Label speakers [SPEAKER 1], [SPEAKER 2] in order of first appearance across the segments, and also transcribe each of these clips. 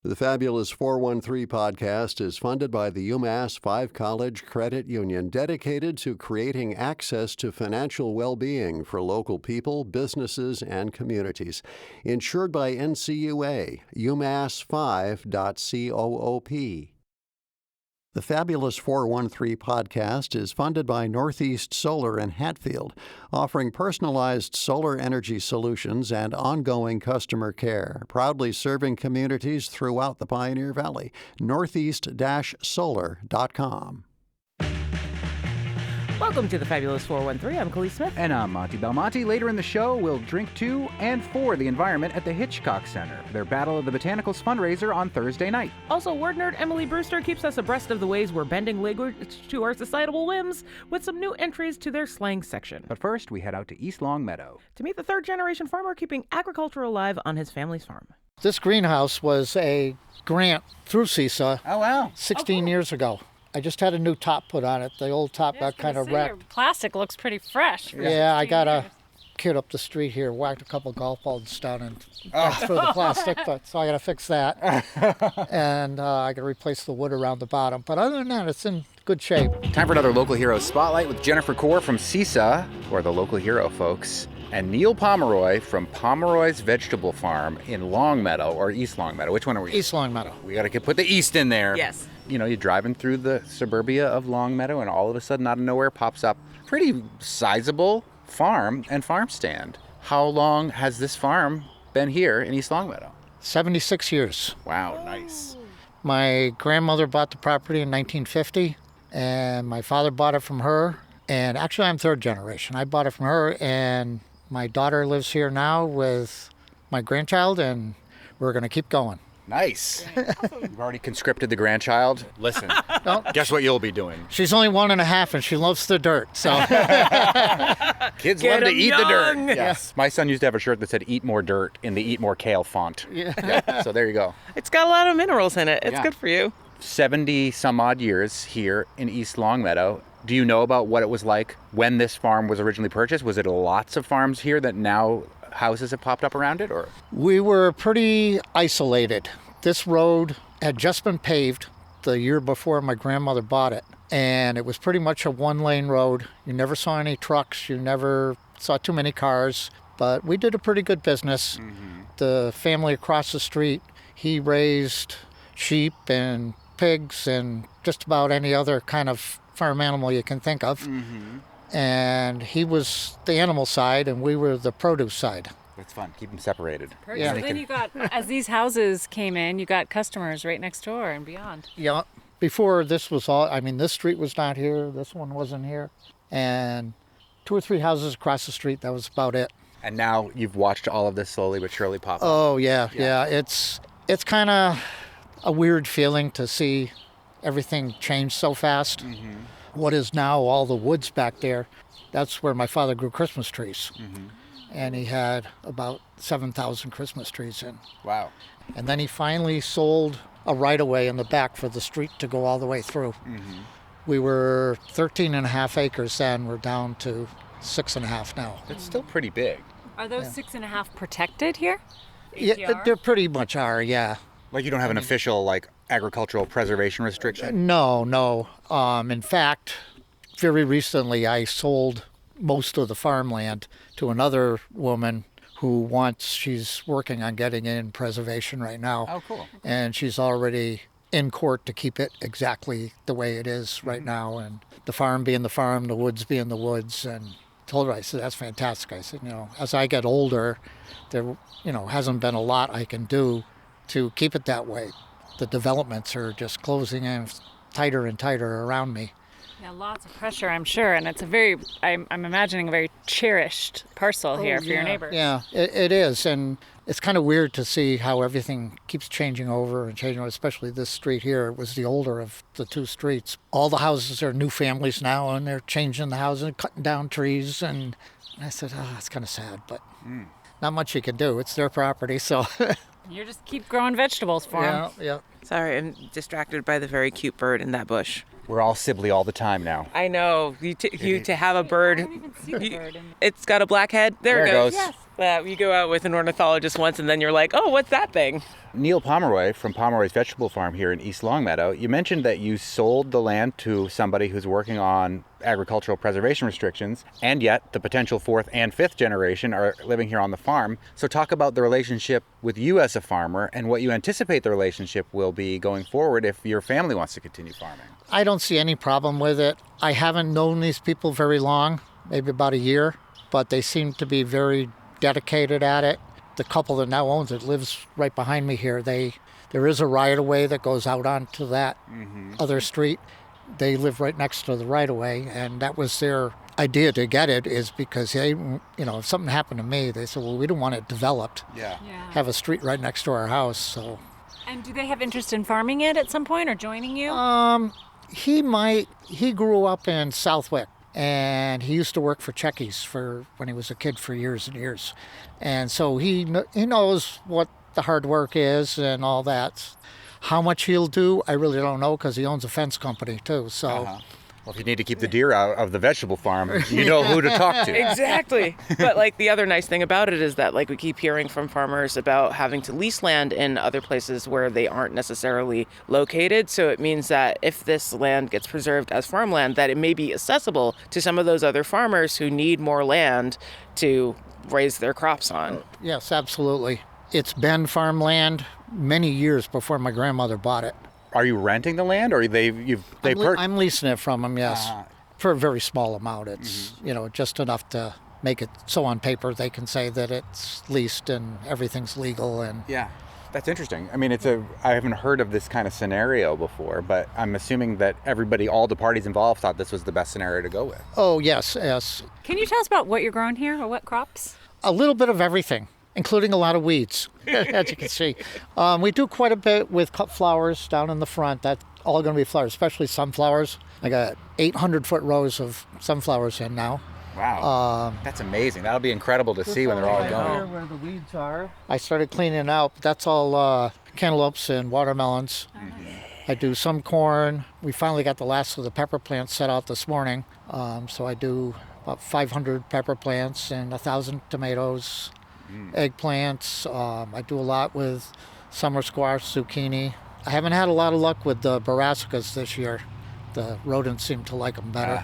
[SPEAKER 1] The Fabulous 413 podcast is funded by the UMass 5 College Credit Union, dedicated to creating access to financial well-being for local people, businesses, and communities. Insured by NCUA, umass5.coop. The Fabulous 413 podcast is funded by Northeast Solar in Hatfield, offering personalized solar energy solutions and ongoing customer care, proudly serving communities throughout the Pioneer Valley. Northeast-solar.com.
[SPEAKER 2] Welcome to the Fabulous 413. I'm Khalees Smith.
[SPEAKER 3] And I'm Monty Belmonte. Later in the show, we'll drink to and for the environment at the Hitchcock Center, their Battle of the Botanicals fundraiser on Thursday night.
[SPEAKER 2] Also, word nerd Emily Brewster keeps us abreast of the ways we're bending language to our societal whims with some new entries to their slang section.
[SPEAKER 3] But first, we head out to East Longmeadow
[SPEAKER 2] to meet the third-generation farmer keeping agriculture alive on his family's farm.
[SPEAKER 4] This greenhouse was a grant through CISA 16 years ago. I just had a new top put on it. The old top got kind of wrecked.
[SPEAKER 5] Your plastic looks pretty fresh.
[SPEAKER 4] Yeah, I got a kid up the street here, whacked a couple golf balls down and through the plastic, so I got to fix that. And I got to replace the wood around the bottom. But other than that, it's in good shape.
[SPEAKER 3] Time for another Local Hero Spotlight with Jennifer Kaur from CISA, or the Local Hero folks, and Neil Pomeroy from Pomeroy's Vegetable Farm in Longmeadow, or East Longmeadow. Which one are we?
[SPEAKER 4] East Longmeadow.
[SPEAKER 3] We got to put the East in there.
[SPEAKER 2] Yes.
[SPEAKER 3] You know, you're driving through the suburbia of Longmeadow, and all of a sudden, out of nowhere, pops up pretty sizable farm and farm stand. How long has this farm been here in East Longmeadow?
[SPEAKER 4] 76 years.
[SPEAKER 3] Wow, nice.
[SPEAKER 4] My grandmother bought the property in 1950, and my father bought it from her. And actually, I'm third generation. I bought it from her, and my daughter lives here now with my grandchild, and we're going to keep going.
[SPEAKER 3] Nice. You've already conscripted the grandchild. Listen, guess what you'll be doing?
[SPEAKER 4] She's only 1.5 and she loves the dirt, so.
[SPEAKER 3] Kids
[SPEAKER 2] Get
[SPEAKER 3] love to
[SPEAKER 2] 'em
[SPEAKER 3] eat the dirt.
[SPEAKER 2] young.
[SPEAKER 3] Yes. My son used to have a shirt that said "Eat more dirt" in the "Eat more kale" font. Yeah. So there you go.
[SPEAKER 2] It's got a lot of minerals in it. It's good for you.
[SPEAKER 3] 70 some odd years here in East Longmeadow. Do you know about what it was like when this farm was originally purchased? Was it lots of farms here that now houses have popped up around it, or?
[SPEAKER 4] We were pretty isolated. This road had just been paved the year before my grandmother bought it, and it was pretty much a one-lane road. You never saw any trucks, you never saw too many cars, but we did a pretty good business. Mm-hmm. The family across the street, he raised sheep and pigs and just about any other kind of farm animal you can think of. Mm-hmm. And he was the animal side, and we were the produce side.
[SPEAKER 3] That's fun. Keep them separated.
[SPEAKER 4] Yeah.
[SPEAKER 5] So then you got, as these houses came in, you got customers right next door and beyond.
[SPEAKER 4] Yeah. Before this was all, this street was not here, this one wasn't here. And 2 or 3 houses across the street, that was about it.
[SPEAKER 3] And now you've watched all of this slowly but surely pop up.
[SPEAKER 4] Oh, yeah. It's kind of a weird feeling to see everything change so fast. Mm-hmm. What is now all the woods back there, that's where my father grew Christmas trees. Mm-hmm. And he had about 7,000 Christmas trees in.
[SPEAKER 3] Wow.
[SPEAKER 4] And then he finally sold a right-of-way in the back for the street to go all the way through. Mm-hmm. We were 13.5 acres then. We're down to 6.5 now.
[SPEAKER 3] That's still pretty big.
[SPEAKER 5] Are those 6.5 protected here?
[SPEAKER 4] Yeah, they pretty much are, yeah.
[SPEAKER 3] Like you don't have an official, agricultural preservation restriction?
[SPEAKER 4] No. In fact, very recently I sold most of the farmland to another woman she's working on getting in preservation right now.
[SPEAKER 3] Oh, cool.
[SPEAKER 4] And she's already in court to keep it exactly the way it is right now. And the farm being the farm, the woods being the woods. And told her, I said, that's fantastic. I said, as I get older, there, hasn't been a lot I can do to keep it that way. The developments are just closing in tighter and tighter around me.
[SPEAKER 5] Yeah, lots of pressure, I'm sure, and it's I'm imagining a very cherished parcel here for your neighbors.
[SPEAKER 4] Yeah, it is, and it's kind of weird to see how everything keeps changing over, especially this street here. It was the older of the 2 streets. All the houses are new families now, and they're changing the houses and cutting down trees, and I said, it's kind of sad, but not much you can do. It's their property, so...
[SPEAKER 5] You just keep growing vegetables for them.
[SPEAKER 4] Yeah.
[SPEAKER 2] Sorry, I'm distracted by the very cute bird in that bush.
[SPEAKER 3] We're all Sibley all the time now.
[SPEAKER 2] I know. To have a bird.
[SPEAKER 5] I don't even see the bird.
[SPEAKER 2] It's got a black head. There it
[SPEAKER 3] goes.
[SPEAKER 2] Yes. that you go out with an ornithologist once and then you're like, oh, what's that thing?
[SPEAKER 3] Neil Pomeroy from Pomeroy's Vegetable Farm here in East Longmeadow, you mentioned that you sold the land to somebody who's working on agricultural preservation restrictions, and yet the potential 4th and 5th generation are living here on the farm. So talk about the relationship with you as a farmer and what you anticipate the relationship will be going forward if your family wants to continue farming.
[SPEAKER 4] I don't see any problem with it. I haven't known these people very long, maybe about a year, but they seem to be very dedicated at it. The couple that now owns it lives right behind me here. There is a right-of-way that goes out onto that other street. They live right next to the right-of-way, and that was their idea to get it, is because they, if something happened to me, they said, well, we don't want it developed.
[SPEAKER 3] Yeah.
[SPEAKER 4] Have a street right next to our house. So.
[SPEAKER 5] And do they have interest in farming it at some point or joining you?
[SPEAKER 4] He grew up in Southwick. And he used to work for Checkies when he was a kid for years and years. And so he knows what the hard work is and all that. How much he'll do, I really don't know, because he owns a fence company too. So,
[SPEAKER 3] Well, if you need to keep the deer out of the vegetable farm, you know who to talk to.
[SPEAKER 2] Exactly. But the other nice thing about it is that we keep hearing from farmers about having to lease land in other places where they aren't necessarily located. So it means that if this land gets preserved as farmland, that it may be accessible to some of those other farmers who need more land to raise their crops on.
[SPEAKER 4] Yes, absolutely. It's been farmland many years before my grandmother bought it.
[SPEAKER 3] Are you renting the land, or
[SPEAKER 4] I'm leasing it from them, yes, for a very small amount. It's just enough to make it so on paper they can say that it's leased and everything's legal. And
[SPEAKER 3] yeah, that's interesting. I mean, I haven't heard of this kind of scenario before, but I'm assuming that all the parties involved, thought this was the best scenario to go with.
[SPEAKER 4] Oh yes.
[SPEAKER 5] Can you tell us about what you're growing here or what crops?
[SPEAKER 4] A little bit of everything, including a lot of weeds, as you can see. We do quite a bit with cut flowers down in the front. That's all going to be flowers, especially sunflowers. I got 800-foot rows of sunflowers in now.
[SPEAKER 3] Wow, that's amazing. That'll be incredible to see when they're all going.
[SPEAKER 4] Where the weeds are. I started cleaning out, but that's all cantaloupes and watermelons. I do some corn. We finally got the last of the pepper plants set out this morning. So I do about 500 pepper plants and 1,000 tomatoes. Eggplants. I do a lot with summer squash, zucchini. I haven't had a lot of luck with the brassicas this year. The rodents seem to like them better.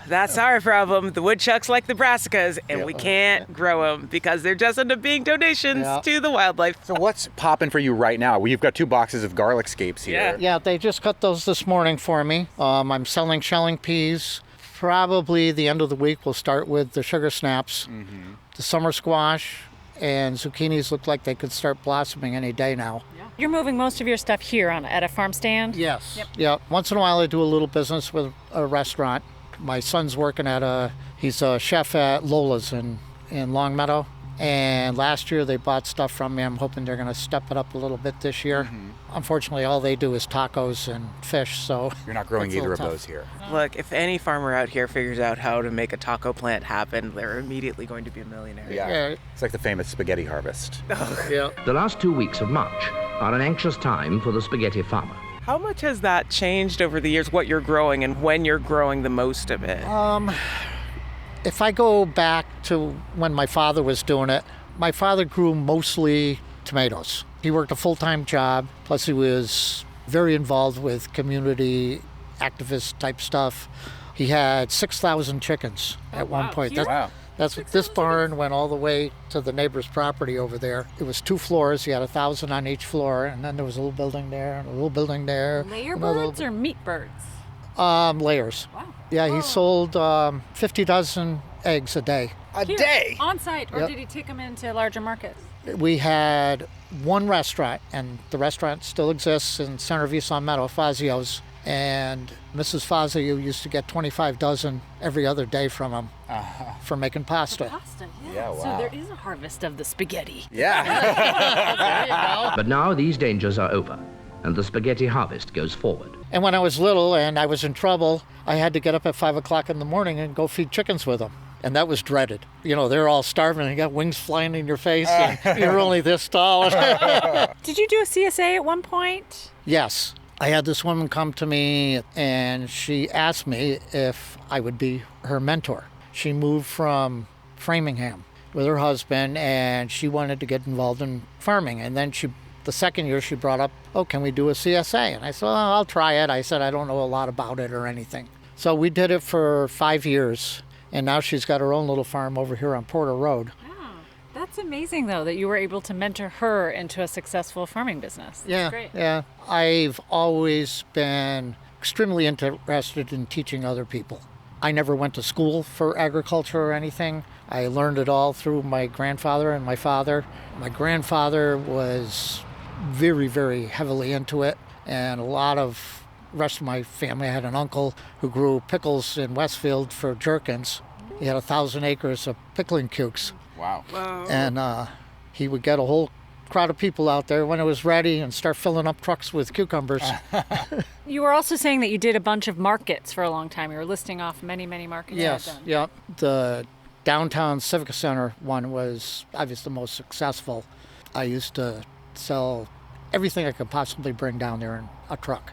[SPEAKER 2] That's our problem. The woodchucks like the brassicas, and we can't grow them because they're just end up being donations to the wildlife.
[SPEAKER 3] So what's popping for you right now? Well, you've got 2 boxes of garlic scapes here.
[SPEAKER 4] Yeah, they just cut those this morning for me. I'm selling shelling peas. Probably the end of the week we'll start with the sugar snaps, the summer squash, and zucchinis look like they could start blossoming any day now.
[SPEAKER 5] You're moving most of your stuff here at a farm stand?
[SPEAKER 4] Yes. Yep. Once in a while I do a little business with a restaurant. My son's working he's a chef at Lola's in Longmeadow. And last year they bought stuff from me. I'm hoping they're going to step it up a little bit this year. Unfortunately, all they do is tacos and fish, so...
[SPEAKER 3] You're not growing either of those here.
[SPEAKER 2] Look, if any farmer out here figures out how to make a taco plant happen, they're immediately going to be a millionaire.
[SPEAKER 3] Yeah. It's like the famous spaghetti harvest.
[SPEAKER 4] Yeah.
[SPEAKER 6] The last 2 weeks of March are an anxious time for the spaghetti farmer.
[SPEAKER 2] How much has that changed over the years, what you're growing and when you're growing the most of it?
[SPEAKER 4] If I go back to when my father was doing it, my father grew mostly tomatoes. He worked a full-time job, plus he was very involved with community activist type stuff. He had 6,000 chickens at one point. That's what this barn went all the way to the neighbor's property over there. It was 2 floors. He had 1,000 on each floor, and then there was a little building there and a little building there.
[SPEAKER 5] Layer birds or meat birds?
[SPEAKER 4] Layers.
[SPEAKER 5] Wow.
[SPEAKER 4] Yeah, he sold 50 dozen eggs a day.
[SPEAKER 3] A day?
[SPEAKER 5] On site, or did he take them into larger markets?
[SPEAKER 4] We had one restaurant, and the restaurant still exists in center of East Longmeadow, Fazio's. And Mrs. Fazio used to get 25 dozen every other day from him for making pasta.
[SPEAKER 5] Pasta,
[SPEAKER 3] Yeah, wow.
[SPEAKER 5] So there is a harvest of the spaghetti.
[SPEAKER 3] Yeah.
[SPEAKER 6] But now these dangers are over, and the spaghetti harvest goes forward.
[SPEAKER 4] And when I was little and I was in trouble, I had to get up at 5 o'clock in the morning and go feed chickens with them. And that was dreaded. They're all starving and you got wings flying in your face and you're only this tall.
[SPEAKER 5] Did you do a CSA at one point?
[SPEAKER 4] Yes. I had this woman come to me and she asked me if I would be her mentor. She moved from Framingham. with her husband, and she wanted to get involved in farming. And then the second year she brought up, oh, can we do a CSA? And I said, well, I'll try it. I said, I don't know a lot about it or anything. So we did it for 5 years, and now she's got her own little farm over here on Porter Road.
[SPEAKER 5] Wow. That's amazing, though, that you were able to mentor her into a successful farming business. That's great.
[SPEAKER 4] Yeah. I've always been extremely interested in teaching other people. I never went to school for agriculture or anything. I learned it all through my grandfather and my father. My grandfather was very, very heavily into it, and a lot of the rest of my family. I had an uncle who grew pickles in Westfield for Jerkins. He had 1,000 acres of pickling cukes.
[SPEAKER 3] Wow.
[SPEAKER 4] And he would get a whole crowd of people out there when it was ready and start filling up trucks with cucumbers.
[SPEAKER 5] You were also saying that you did a bunch of markets for a long time. You were listing off many, many markets.
[SPEAKER 4] Yes, yeah. The downtown Civic Center one was obviously the most successful. I used to sell everything I could possibly bring down there in a truck.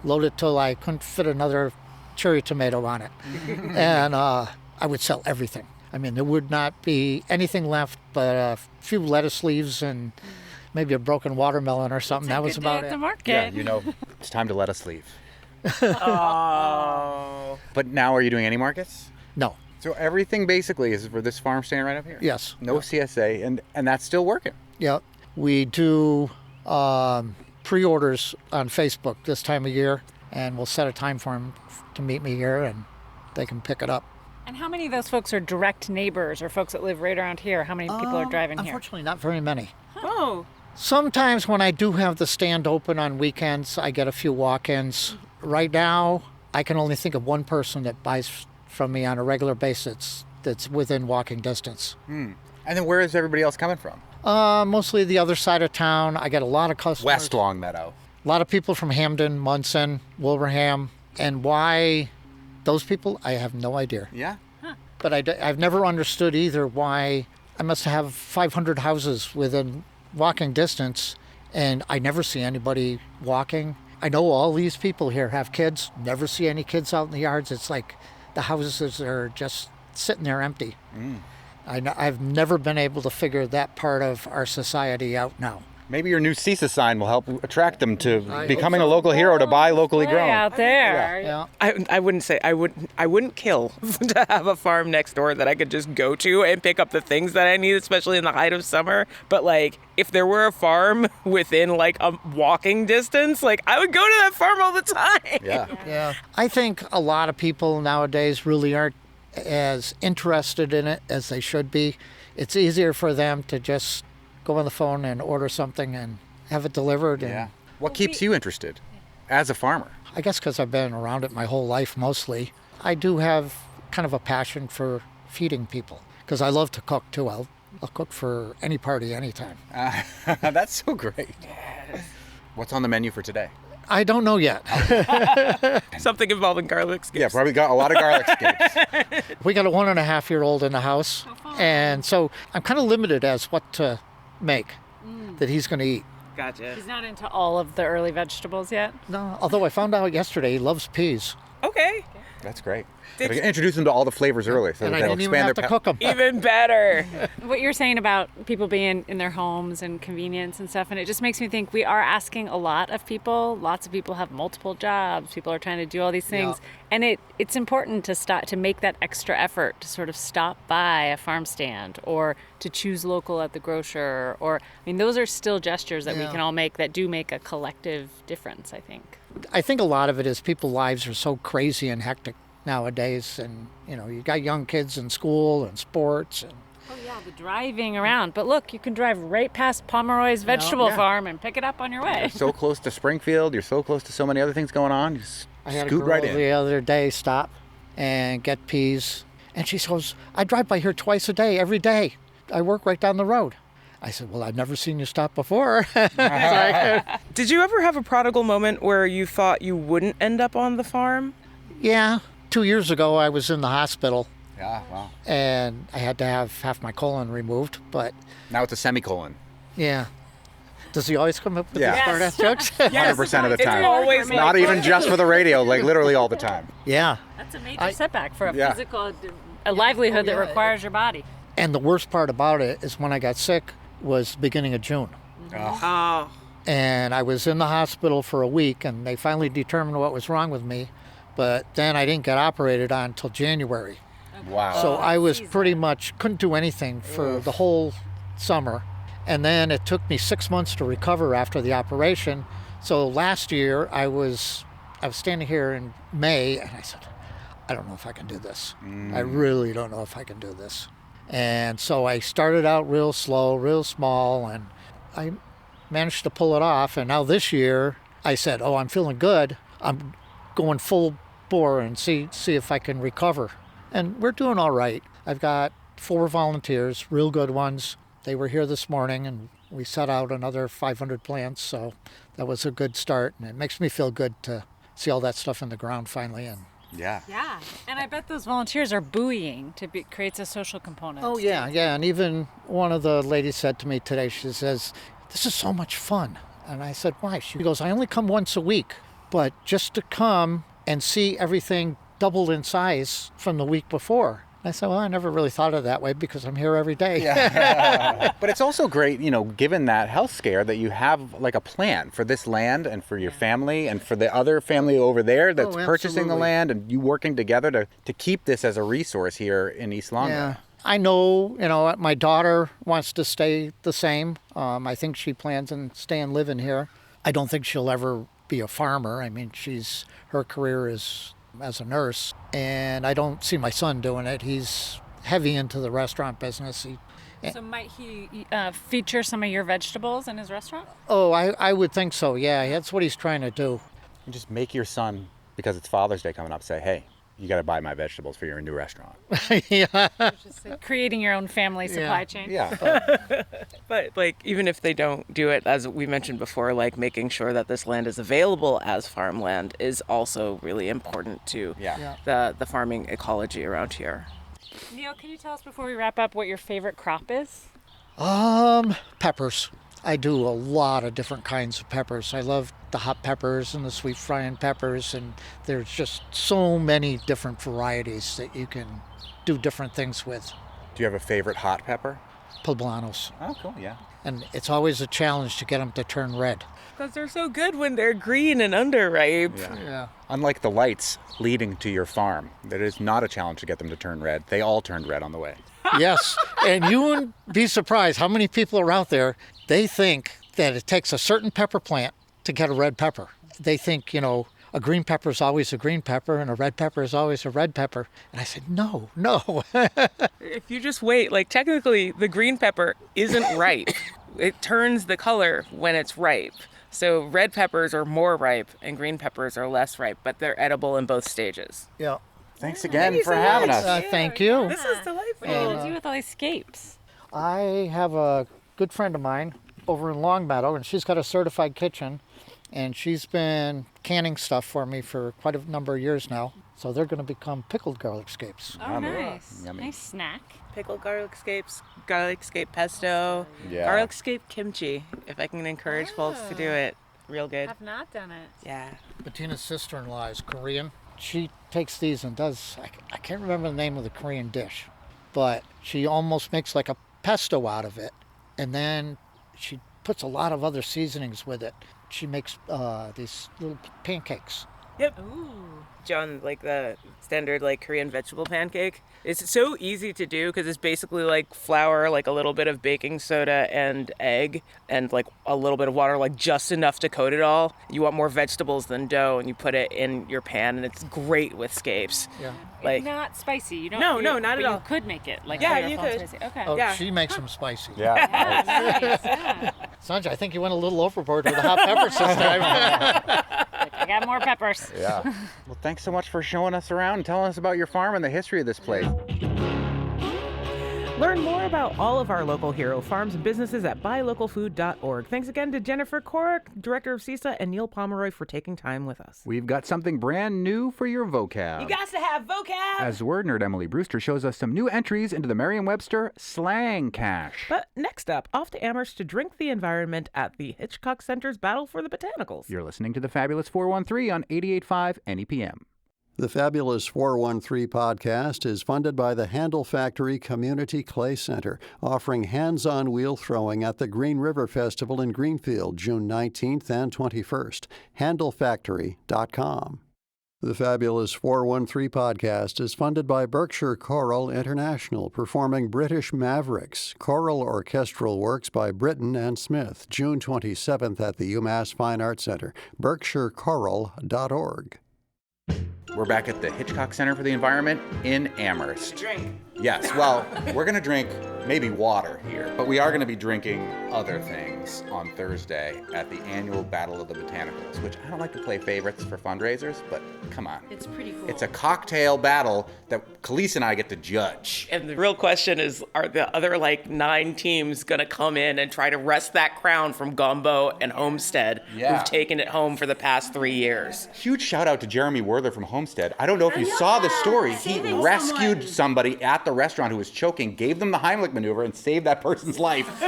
[SPEAKER 4] Load it till I couldn't fit another cherry tomato on it. And I would sell everything. I mean, there would not be anything left but a few lettuce leaves and maybe a broken watermelon or something. That was about
[SPEAKER 5] at the
[SPEAKER 4] it.
[SPEAKER 5] market.
[SPEAKER 3] Yeah, it's time to let us leave.
[SPEAKER 2] Oh.
[SPEAKER 3] But now, are you doing any markets?
[SPEAKER 4] No.
[SPEAKER 3] So everything basically is for this farm stand right up here?
[SPEAKER 4] Yes.
[SPEAKER 3] No CSA, and that's still working?
[SPEAKER 4] Yeah. We do pre-orders on Facebook this time of year, and we'll set a time for them to meet me here, and they can pick it up.
[SPEAKER 5] And how many of those folks are direct neighbors or folks that live right around here? How many people are driving here?
[SPEAKER 4] Unfortunately, not very many.
[SPEAKER 5] Oh.
[SPEAKER 4] Sometimes when I do have the stand open on weekends, I get a few walk-ins. Right now, I can only think of one person that buys from me on a regular basis that's within walking distance.
[SPEAKER 3] And then where is everybody else coming from?
[SPEAKER 4] Mostly the other side of town. I get a lot of customers.
[SPEAKER 3] West Longmeadow.
[SPEAKER 4] A lot of people from Hamden, Munson, Wilbraham. And why those people, I have no idea.
[SPEAKER 3] Yeah.
[SPEAKER 4] But I've never understood either why I must have 500 houses within walking distance, and I never see anybody walking. I know all these people here have kids, never see any kids out in the yards. It's like the houses are just sitting there empty. I've never been able to figure that part of our society out now.
[SPEAKER 3] Maybe your new CISA sign will help attract them to becoming a local hero to buy locally grown.
[SPEAKER 5] Out there.
[SPEAKER 4] Yeah.
[SPEAKER 2] I wouldn't say I wouldn't kill to have a farm next door that I could just go to and pick up the things that I need, especially in the height of summer. But like, if there were a farm within like a walking distance, like I would go to that farm all the time.
[SPEAKER 3] Yeah.
[SPEAKER 4] I think a lot of people nowadays really aren't as interested in it as they should be. It's easier for them to just go on the phone and order something and have it delivered. And
[SPEAKER 3] What keeps you interested as a farmer?
[SPEAKER 4] I guess because I've been around it my whole life mostly. I do have kind of a passion for feeding people because I love to cook too. I'll cook for any party anytime.
[SPEAKER 3] That's so great. What's on the menu for today?
[SPEAKER 4] I don't know yet.
[SPEAKER 2] Something involving garlic skips.
[SPEAKER 3] Yeah, probably got a lot of garlic skips.
[SPEAKER 4] We got a 1.5-year-old in the house, and so I'm kind of limited as what to make that he's going to eat.
[SPEAKER 2] Gotcha.
[SPEAKER 5] He's not into all of the early vegetables yet?
[SPEAKER 4] No, although I found out yesterday he loves peas.
[SPEAKER 2] Okay.
[SPEAKER 3] That's great. We can introduce them to all the flavors early so
[SPEAKER 4] And
[SPEAKER 3] that
[SPEAKER 4] I
[SPEAKER 3] they'll
[SPEAKER 4] didn't even
[SPEAKER 3] expand
[SPEAKER 4] have
[SPEAKER 3] their
[SPEAKER 4] to cook them.
[SPEAKER 2] Even better.
[SPEAKER 5] What you're saying about people being in their homes and convenience and stuff, and it just makes me think we are asking a lot of people. Lots of people have multiple jobs. People are trying to do all these things. And it's important to make that extra effort to sort of stop by a farm stand or to choose local at the grocer. Or, I mean, those are still gestures that we can all make that do make a collective difference, I think.
[SPEAKER 4] I think a lot of it is people's lives are so crazy and hectic nowadays, and you got young kids in school and sports and
[SPEAKER 5] Oh yeah, the driving around. But look, you can drive right past Pomeroy's vegetable farm and pick it up on your way.
[SPEAKER 3] You're so close to Springfield. You're so close to so many other things going on. You just
[SPEAKER 4] I had a
[SPEAKER 3] scoot
[SPEAKER 4] girl
[SPEAKER 3] right in.
[SPEAKER 4] the other day stop and get peas, and she goes, I drive by here twice a day, every day. I work right down the road. I said, well, I've never seen you stop before.
[SPEAKER 2] Did you ever have a prodigal moment where you thought you wouldn't end up on the farm?
[SPEAKER 4] Yeah, 2 years ago I was in the hospital
[SPEAKER 3] Yeah, wow.
[SPEAKER 4] and I had to have half my colon removed, but
[SPEAKER 3] Now it's a semicolon.
[SPEAKER 4] yeah. Does he always come up with
[SPEAKER 3] Yeah.
[SPEAKER 4] these smart-ass jokes?
[SPEAKER 3] 100% of the
[SPEAKER 2] It's
[SPEAKER 3] time.
[SPEAKER 2] always
[SPEAKER 3] Not even just for the radio, like literally all the time.
[SPEAKER 4] Yeah.
[SPEAKER 5] That's a major setback for a
[SPEAKER 3] Yeah.
[SPEAKER 5] physical, a livelihood that requires your body.
[SPEAKER 4] And the worst part about it is when I got sick was beginning of June.
[SPEAKER 2] Oh.
[SPEAKER 4] And I was in the hospital for a week, and they finally determined what was wrong with me. But then I didn't get operated on until January.
[SPEAKER 3] Wow.
[SPEAKER 4] So I was pretty much, couldn't do anything for the whole summer. And then it took me 6 months to recover after the operation. So last year I was standing here in May, and I said, I don't know if I can do this. I really don't know if I can do this. And so I started out real slow, real small, and I managed to pull it off. And now this year I said, oh, I'm feeling good. I'm going full bore and see if I can recover. And we're doing all right. I've got 4 volunteers, real good ones. They were here this morning, and we set out another 500 plants, so that was a good start. And it makes me feel good to see all that stuff in the ground finally. And
[SPEAKER 3] Yeah.
[SPEAKER 5] Yeah, and I bet those volunteers are buoying creates a social component.
[SPEAKER 4] oh, yeah. And even one of the ladies said to me today, she says, this is so much fun. And I said, why? She goes, I only come once a week, but just to come and see everything doubled in size from the week before. I said, well, I never really thought of it that way because I'm here every day.
[SPEAKER 3] Yeah. But it's also great, given that health scare, that you have like a plan for this land and for your family and for the other family over there that's purchasing the
[SPEAKER 4] absolutely.
[SPEAKER 3] land, and you working together to keep this as a resource here in East Longmeadow.
[SPEAKER 4] Yeah. I know, my daughter wants to stay the same. I think she plans on staying living here. I don't think she'll ever be a farmer. I mean, her career is as a nurse, and I don't see my son doing it. He's heavy into the restaurant business.
[SPEAKER 5] So might he feature some of your vegetables in his restaurant?
[SPEAKER 4] Oh, I would think so, yeah. That's what he's trying to do.
[SPEAKER 3] And just make your son, because it's Father's Day coming up, say, hey, you got to buy my vegetables for your new restaurant.
[SPEAKER 4] Yeah.
[SPEAKER 5] Just like creating your own family supply chain.
[SPEAKER 3] Yeah.
[SPEAKER 2] But even if they don't do it, as we mentioned before, making sure that this land is available as farmland is also really important to the farming ecology around here.
[SPEAKER 5] Neil, can you tell us before we wrap up what your favorite crop is?
[SPEAKER 4] Peppers. I do a lot of different kinds of peppers. I love the hot peppers and the sweet frying peppers, and there's just so many different varieties that you can do different things with.
[SPEAKER 3] Do you have a favorite hot pepper?
[SPEAKER 4] Poblanos.
[SPEAKER 3] Oh, cool, yeah.
[SPEAKER 4] And it's always a challenge to get them to turn red.
[SPEAKER 2] Because they're so good when they're green and underripe.
[SPEAKER 4] Yeah.
[SPEAKER 3] Unlike the lights leading to your farm, it is not a challenge to get them to turn red. They all turned red on the way.
[SPEAKER 4] Yes, and you wouldn't be surprised how many people are out there, they think that it takes a certain pepper plant to get a red pepper. They think, a green pepper is always a green pepper and a red pepper is always a red pepper. And I said, no.
[SPEAKER 2] If you just wait, technically the green pepper isn't ripe. It turns the color when it's ripe. So red peppers are more ripe and green peppers are less ripe, but they're edible in both stages.
[SPEAKER 4] Yeah.
[SPEAKER 3] Thanks again for having us.
[SPEAKER 4] Thank you.
[SPEAKER 2] This is delightful.
[SPEAKER 5] What are you going to do with all these scapes?
[SPEAKER 4] I have a good friend of mine over in Longmeadow, and she's got a certified kitchen, and she's been canning stuff for me for quite a number of years now. So they're going to become pickled garlic scapes.
[SPEAKER 5] Oh, nice.
[SPEAKER 3] Yummy.
[SPEAKER 5] Nice snack.
[SPEAKER 2] Pickled garlic scapes, garlic scape pesto,
[SPEAKER 3] Yeah.
[SPEAKER 2] garlic scape kimchi, if I can encourage folks to do it. Real good.
[SPEAKER 5] I've not done it.
[SPEAKER 2] Yeah.
[SPEAKER 4] Bettina's sister-in-law is Korean. She takes these and does, I can't remember the name of the Korean dish, but she almost makes like a pesto out of it. And then she puts a lot of other seasonings with it. She makes these little pancakes.
[SPEAKER 2] Yep.
[SPEAKER 5] Ooh.
[SPEAKER 2] John, the standard Korean vegetable pancake. It's so easy to do because it's basically flour, a little bit of baking soda and egg, and a little bit of water, just enough to coat it all. You want more vegetables than dough, and you put it in your pan, and it's great with scapes.
[SPEAKER 4] Yeah.
[SPEAKER 5] It's not spicy. You don't.
[SPEAKER 2] No, not
[SPEAKER 5] but
[SPEAKER 2] at all.
[SPEAKER 5] You could make it
[SPEAKER 2] Yeah,
[SPEAKER 5] how your
[SPEAKER 2] you
[SPEAKER 5] phone's
[SPEAKER 2] could.
[SPEAKER 5] Spicy. Okay.
[SPEAKER 4] Oh,
[SPEAKER 2] Yeah.
[SPEAKER 4] she makes them spicy.
[SPEAKER 3] Yeah.
[SPEAKER 5] Yeah, nice. Yeah.
[SPEAKER 4] Sanjay, I think you went a little overboard with the hot peppers this time.
[SPEAKER 5] I got more peppers.
[SPEAKER 3] Yeah. Well, thanks so much for showing us around and telling us about your farm and the history of this place.
[SPEAKER 2] Learn more about all of our local hero farms and businesses at buylocalfood.org. Thanks again to Jennifer Korek, Director of CISA, and Neil Pomeroy for taking time with us.
[SPEAKER 7] We've got something brand new for your vocab.
[SPEAKER 2] You got to have vocab!
[SPEAKER 7] As word nerd Emily Brewster shows us some new entries into the Merriam-Webster slang cache.
[SPEAKER 2] But next up, off to Amherst to drink the environment at the Hitchcock Center's Battle for the Botanicals.
[SPEAKER 7] You're listening to the Fabulous 413 on 88.5 NEPM.
[SPEAKER 1] The Fabulous 413 podcast is funded by the Handle Factory Community Clay Center, offering hands-on wheel throwing at the Green River Festival in Greenfield, June 19th and 21st. HandleFactory.com. The Fabulous 413 podcast is funded by Berkshire Choral International, performing British Mavericks, choral orchestral works by Britton and Smith, June 27th at the UMass Fine Arts Center, berkshirechoral.org.
[SPEAKER 3] We're back at the Hitchcock Center for the Environment in Amherst.
[SPEAKER 2] Drink.
[SPEAKER 3] Yes, well, we're going to drink maybe water here, but we are going to be drinking other things on Thursday at the annual Battle of the Botanicals, which I don't like to play favorites for fundraisers, but come on.
[SPEAKER 8] It's pretty cool.
[SPEAKER 3] It's a cocktail battle that Khalees and I get to judge.
[SPEAKER 2] And the real question is, are the other 9 teams going to come in and try to wrest that crown from Gumbo and Homestead, who've taken it home for the past 3 years?
[SPEAKER 3] Huge shout out to Jeremy Werther from Homestead. I don't know if you saw the story. He rescued somebody at the restaurant who was choking, gave them the Heimlich maneuver, and saved that person's life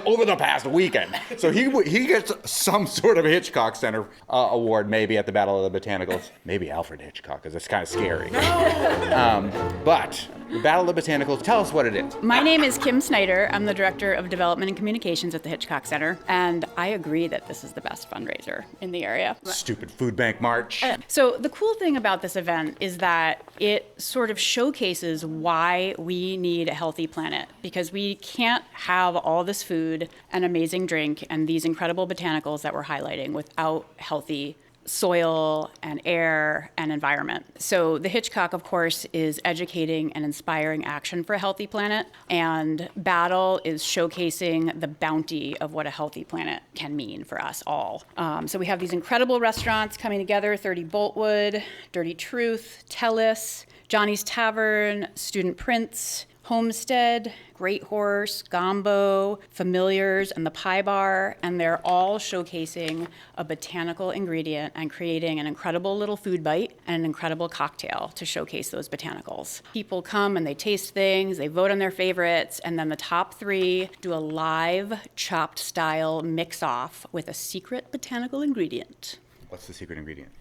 [SPEAKER 3] over the past weekend. So he gets some sort of Hitchcock Center award maybe at the Battle of the Botanicals. Maybe Alfred Hitchcock, because it's kind of scary. But the Battle of the Botanicals, tell us what it is.
[SPEAKER 8] My name is Kim Snyder. I'm the Director of Development and Communications at the Hitchcock Center, and I agree that this is the best fundraiser in the area.
[SPEAKER 3] Stupid food bank march.
[SPEAKER 8] So the cool thing about this event is that it sort of showcases why we need a healthy planet, because we can't have all this food and amazing drink and these incredible botanicals that we're highlighting without healthy soil and air and environment. So the Hitchcock, of course, is educating and inspiring action for a healthy planet, and Battle is showcasing the bounty of what a healthy planet can mean for us all. So we have these incredible restaurants coming together: 30 Boltwood, Dirty Truth, Tellis, Johnny's Tavern, Student Prince, Homestead, Great Horse, Gombo, Familiars, and the Pie Bar, and they're all showcasing a botanical ingredient and creating an incredible little food bite and an incredible cocktail to showcase those botanicals. People come and they taste things, they vote on their favorites, and then the top 3 do a live chopped style mix-off with a secret botanical ingredient.
[SPEAKER 3] What's the secret ingredient?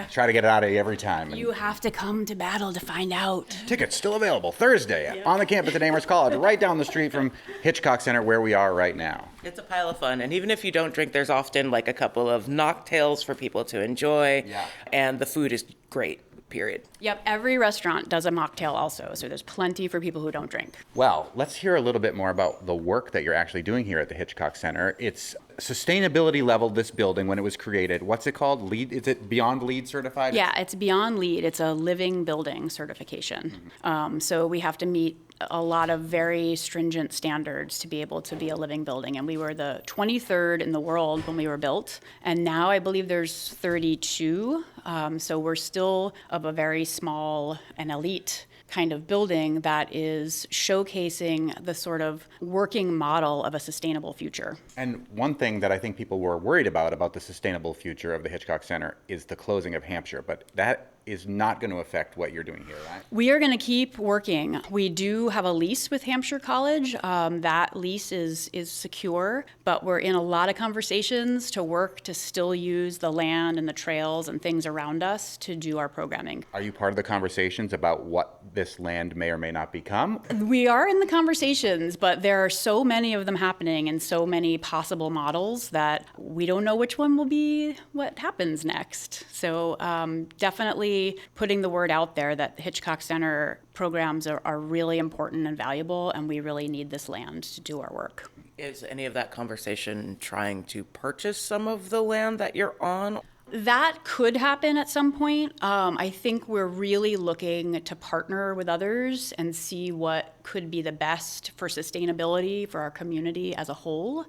[SPEAKER 3] Try to get it out of you every time.
[SPEAKER 8] You have to come to Battle to find out.
[SPEAKER 3] Tickets still available Thursday on the campus at Amherst College, right down the street from Hitchcock Center, where we are right now.
[SPEAKER 2] It's a pile of fun, and even if you don't drink, there's often a couple of mocktails for people to enjoy, and the food is great. Period.
[SPEAKER 8] Yep, every restaurant does a mocktail also, so there's plenty for people who don't drink.
[SPEAKER 3] Well, let's hear a little bit more about the work that you're actually doing here at the Hitchcock Center. It's sustainability level, this building, when it was created. What's it called? LEED? Is it Beyond LEED certified?
[SPEAKER 8] Yeah, it's Beyond LEED. It's a living building certification. So we have to meet a lot of very stringent standards to be able to be a living building. And we were the 23rd in the world when we were built. And now I believe there's 32. So we're still of a very small and elite kind of building that is showcasing the sort of working model of a sustainable future.
[SPEAKER 3] And one thing that I think people were worried about the sustainable future of the Hitchcock Center is the closing of Hampshire, but that is not going to affect what you're doing here, right?
[SPEAKER 8] We are going to keep working. We do have a lease with Hampshire College. That lease is secure, but we're in a lot of conversations to work to still use the land and the trails and things around us to do our programming.
[SPEAKER 3] Are you part of the conversations about what this land may or may not become?
[SPEAKER 8] We are in the conversations, but there are so many of them happening and so many possible models that we don't know which one will be what happens next. So definitely putting the word out there that the Hitchcock Center programs are really important and valuable, and we really need this land to do our work.
[SPEAKER 2] Is any of that conversation trying to purchase some of the land that you're on?
[SPEAKER 8] That could happen at some point. I think we're really looking to partner with others and see what could be the best for sustainability for our community as a whole.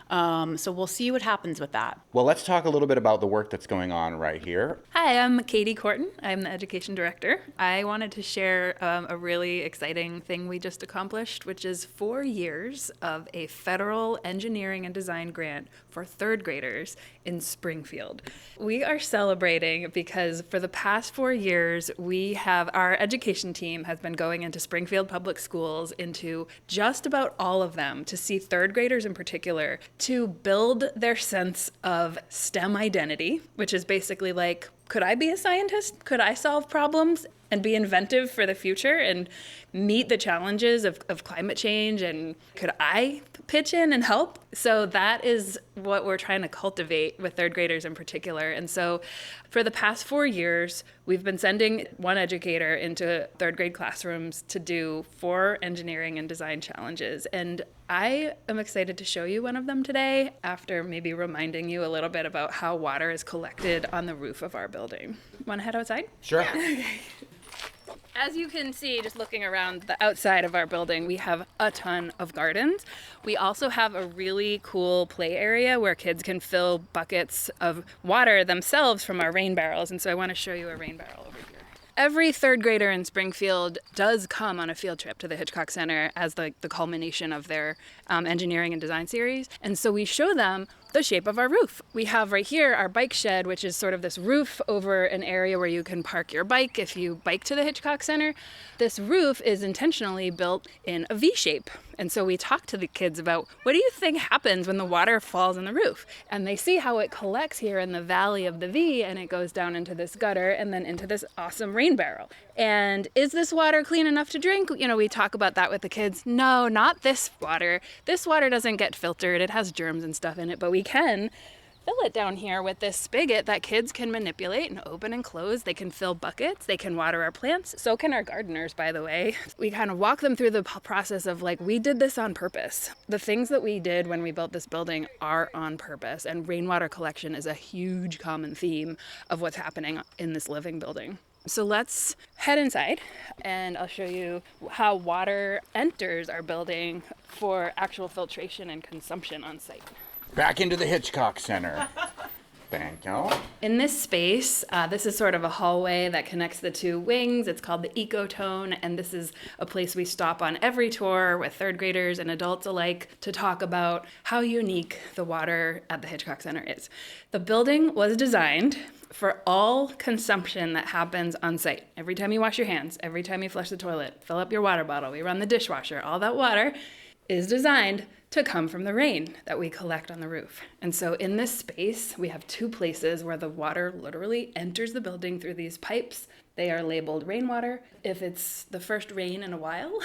[SPEAKER 8] So we'll see what happens with that.
[SPEAKER 3] Well, let's talk a little bit about the work that's going on right here.
[SPEAKER 9] Hi, I'm Katie Corton. I'm the education director. I wanted to share a really exciting thing we just accomplished, which is 4 years of a federal engineering and design grant for third graders in Springfield. We are celebrating because for the past 4 years, our education team has been going into Springfield public schools, into just about all of them, to see third graders in particular, to build their sense of STEM identity, which is basically like, could I be a scientist? Could I solve problems and be inventive for the future and meet the challenges of climate change? And could I pitch in and help? So that is what we're trying to cultivate with third graders in particular. And so for the past 4 years, we've been sending one educator into third grade classrooms to do 4 engineering and design challenges. And I am excited to show you one of them today, after maybe reminding you a little bit about how water is collected on the roof of our building. Want to head outside?
[SPEAKER 3] Sure.
[SPEAKER 9] As you can see, just looking around the outside of our building, we have a ton of gardens. We also have a really cool play area where kids can fill buckets of water themselves from our rain barrels. And so I want to show you a rain barrel over here. Every third grader in Springfield does come on a field trip to the Hitchcock Center as the culmination of their engineering and design series. And so we show them the shape of our roof. We have right here our bike shed, which is sort of this roof over an area where you can park your bike if you bike to the Hitchcock Center. This roof is intentionally built in a V shape. And so we talk to the kids about, what do you think happens when the water falls on the roof? And they see how it collects here in the valley of the V, and it goes down into this gutter and then into this awesome rain barrel. And is this water clean enough to drink? You know, we talk about that with the kids. No, not this water. This water doesn't get filtered. It has germs and stuff in it, but we can fill it down here with this spigot that kids can manipulate and open and close. They can fill buckets. They can water our plants. So can our gardeners, by the way. We kind of walk them through the process of like, we did this on purpose. The things that we did when we built this building are on purpose. And rainwater collection is a huge common theme of what's happening in this living building. So let's head inside and I'll show you how water enters our building for actual filtration and consumption on site.
[SPEAKER 3] Back into the Hitchcock Center. Thank you.
[SPEAKER 9] In this space, this is sort of a hallway that connects the two wings. It's called the Ecotone, and this is a place we stop on every tour with third graders and adults alike to talk about how unique the water at the Hitchcock Center is. The building was designed for all consumption that happens on site. Every time you wash your hands, every time you flush the toilet, fill up your water bottle, we run the dishwasher, all that water is designed to come from the rain that we collect on the roof. And so in this space, we have 2 places where the water literally enters the building through these pipes. They are labeled rainwater. If it's the first rain in a while,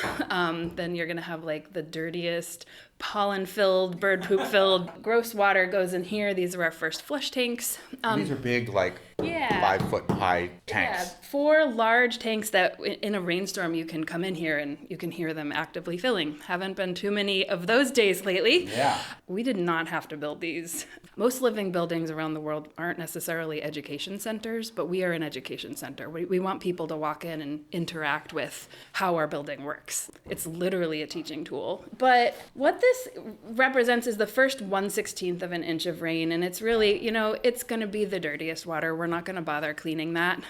[SPEAKER 9] then you're gonna have like the dirtiest, pollen-filled, bird poop-filled, gross water goes in here. These are our first flush tanks.
[SPEAKER 3] These are big, like 5-foot high tanks.
[SPEAKER 9] Yeah, 4 large tanks that in a rainstorm you can come in here and you can hear them actively filling. Haven't been too many of those days lately.
[SPEAKER 3] Yeah.
[SPEAKER 9] We did not have to build these. Most living buildings around the world aren't necessarily education centers, but we are an education center. We want people to walk in and interact with how our building works. It's literally a teaching tool. But what this represents is the first 1/16 of an inch of rain, and it's really, you know, it's going to be the dirtiest water. We're not going to bother cleaning that.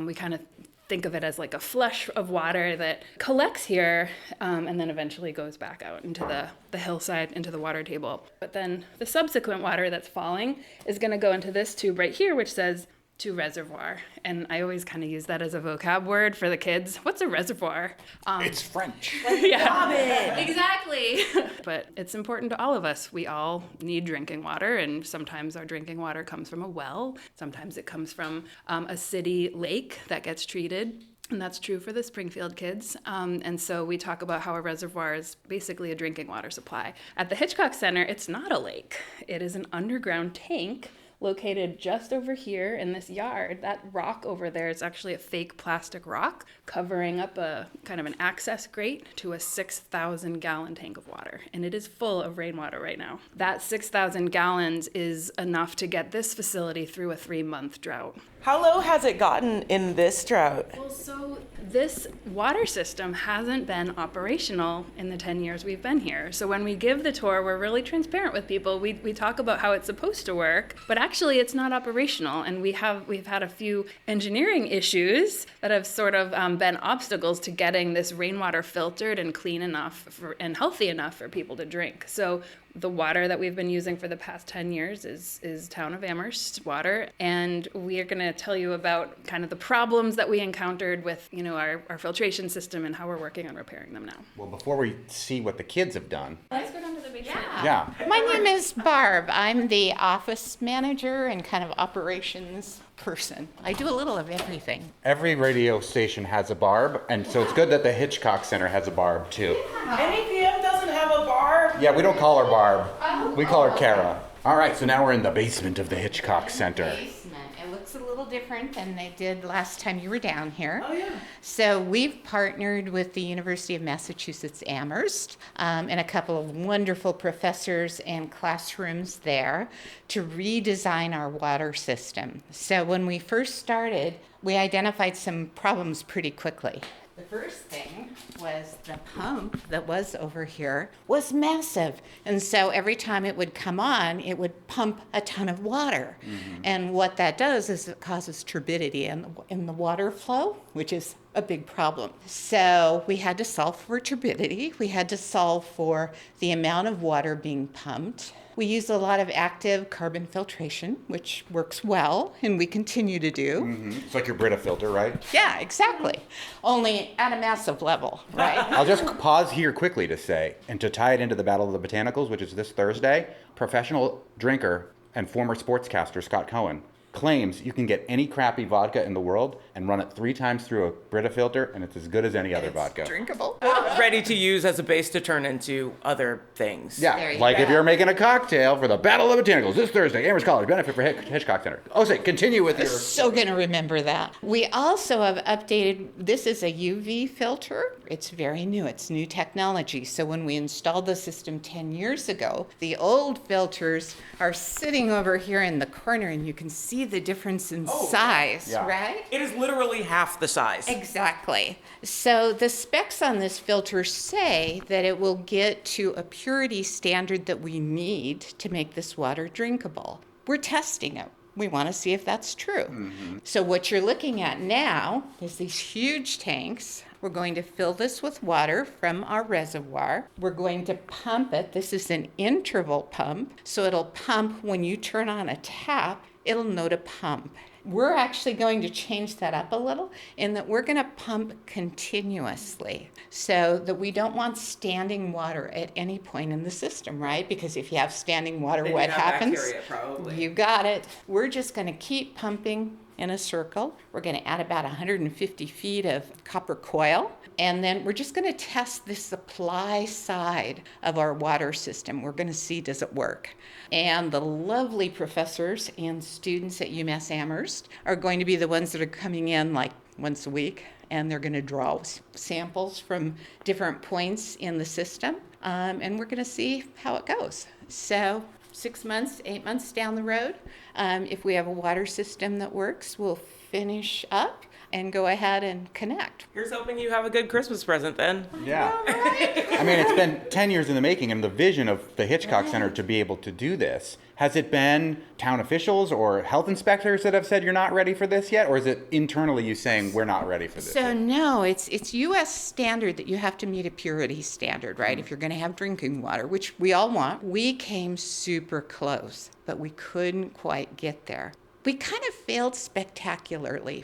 [SPEAKER 9] We kind of think of it as like a flush of water that collects here and then eventually goes back out into the hillside, into the water table. But then the subsequent water that's falling is going to go into this tube right here, which says to reservoir. And I always kind of use that as a vocab word for the kids. What's a reservoir?
[SPEAKER 3] It's French.
[SPEAKER 9] Yeah, exactly. But it's important to all of us. We all need drinking water, and sometimes our drinking water comes from a well. Sometimes it comes from a city lake that gets treated. And that's true for the Springfield kids. And so we talk about how a reservoir is basically a drinking water supply. At the Hitchcock Center, it's not a lake. It is an underground tank located just over here in this yard. That rock over there is actually a fake plastic rock covering up a kind of an access grate to a 6,000 gallon tank of water. And it is full of rainwater right now. That 6,000 gallons is enough to get this facility through a 3-month drought.
[SPEAKER 2] How low has it gotten in this drought?
[SPEAKER 9] Well, so this water system hasn't been operational in the 10 years we've been here. So when we give the tour, we're really transparent with people. We talk about how it's supposed to work, but actually it's not operational. And we've had a few engineering issues that have sort of been obstacles to getting this rainwater filtered and clean enough and healthy enough for people to drink. So The water that we've been using for the past 10 years is Town of Amherst water. And we are going to tell you about kind of the problems that we encountered with, our filtration system and how we're working on repairing them now.
[SPEAKER 3] Well, before we see what the kids have done.
[SPEAKER 9] Let's go down to the basement.
[SPEAKER 3] Yeah.
[SPEAKER 10] My name is Barb. I'm the office manager and kind of operations person. I do a little of everything.
[SPEAKER 3] Every radio station has a Barb, and so it's good that the Hitchcock Center has a Barb too.
[SPEAKER 2] NEPM doesn't have a bar.
[SPEAKER 3] Yeah, we don't call her Barb. We call her Kara. All right, so now we're in the basement of the Hitchcock Center.
[SPEAKER 10] It looks a little different than they did last time you were down here.
[SPEAKER 2] Oh, yeah.
[SPEAKER 10] So we've partnered with the University of Massachusetts Amherst and a couple of wonderful professors and classrooms there to redesign our water system. So when we first started, we identified some problems pretty quickly. The first thing was the pump that was over here was massive. And so every time it would come on, it would pump a ton of water. Mm-hmm. And what that does is it causes turbidity in the water flow, which is a big problem. So we had to solve for turbidity. We had to solve for the amount of water being pumped. We use a lot of active carbon filtration, which works well, and we continue to do.
[SPEAKER 3] Mm-hmm. It's like your Brita filter, right?
[SPEAKER 10] Yeah, exactly. Only at a massive level, right?
[SPEAKER 3] I'll just pause here quickly to say, and to tie it into the Battle of the Botanicals, which is this Thursday, professional drinker and former sportscaster Scott Cohen claims you can get any crappy vodka in the world and run it 3 times through a Brita filter, and it's as good as any other vodka.
[SPEAKER 10] Drinkable.
[SPEAKER 2] Ready to use as a base to turn into other things.
[SPEAKER 3] Yeah, like if you're making a cocktail for the Battle of the Botanicals this Thursday, Amherst College, benefit for Hitchcock Center. Oh, say, continue with your...
[SPEAKER 10] So going to remember that. We also have updated, this is a UV filter. It's very new. It's new technology. So when we installed the system 10 years ago, the old filters are sitting over here in the corner, and you can see the difference in size, right?
[SPEAKER 2] It is literally half the size.
[SPEAKER 10] Exactly. So the specs on this filter say that it will get to a purity standard that we need to make this water drinkable. We're testing it. We want to see if that's true. Mm-hmm. So what you're looking at now is these huge tanks. We're going to fill this with water from our reservoir. We're going to pump it. This is an interval pump. So it'll pump when you turn on a tap, it'll know to pump. We're actually going to change that up a little in that we're going to pump continuously so that we don't want standing water at any point in the system, right? Because if you have standing water,
[SPEAKER 2] then
[SPEAKER 10] what
[SPEAKER 2] you have
[SPEAKER 10] happens?
[SPEAKER 2] Bacteria, probably.
[SPEAKER 10] You got it. We're just going to keep pumping in a circle. We're going to add about 150 feet of copper coil. And then we're just going to test the supply side of our water system. We're going to see, does it work? And the lovely professors and students at UMass Amherst are going to be the ones that are coming in like once a week, and they're going to draw samples from different points in the system. And we're going to see how it goes. So 6 months, 8 months down the road, if we have a water system that works, we'll finish up and go ahead and connect.
[SPEAKER 2] Here's hoping you have a good Christmas present then.
[SPEAKER 3] Yeah. I mean, it's been 10 years in the making, and the vision of the Hitchcock Center to be able to do this. Has it been town officials or health inspectors that have said you're not ready for this yet? Or is it internally you saying we're not ready for this
[SPEAKER 10] So
[SPEAKER 3] yet?
[SPEAKER 10] no, it's U.S. standard that you have to meet a purity standard, right? If you're going to have drinking water, which we all want. We came super close, but we couldn't quite get there. We kind of failed spectacularly.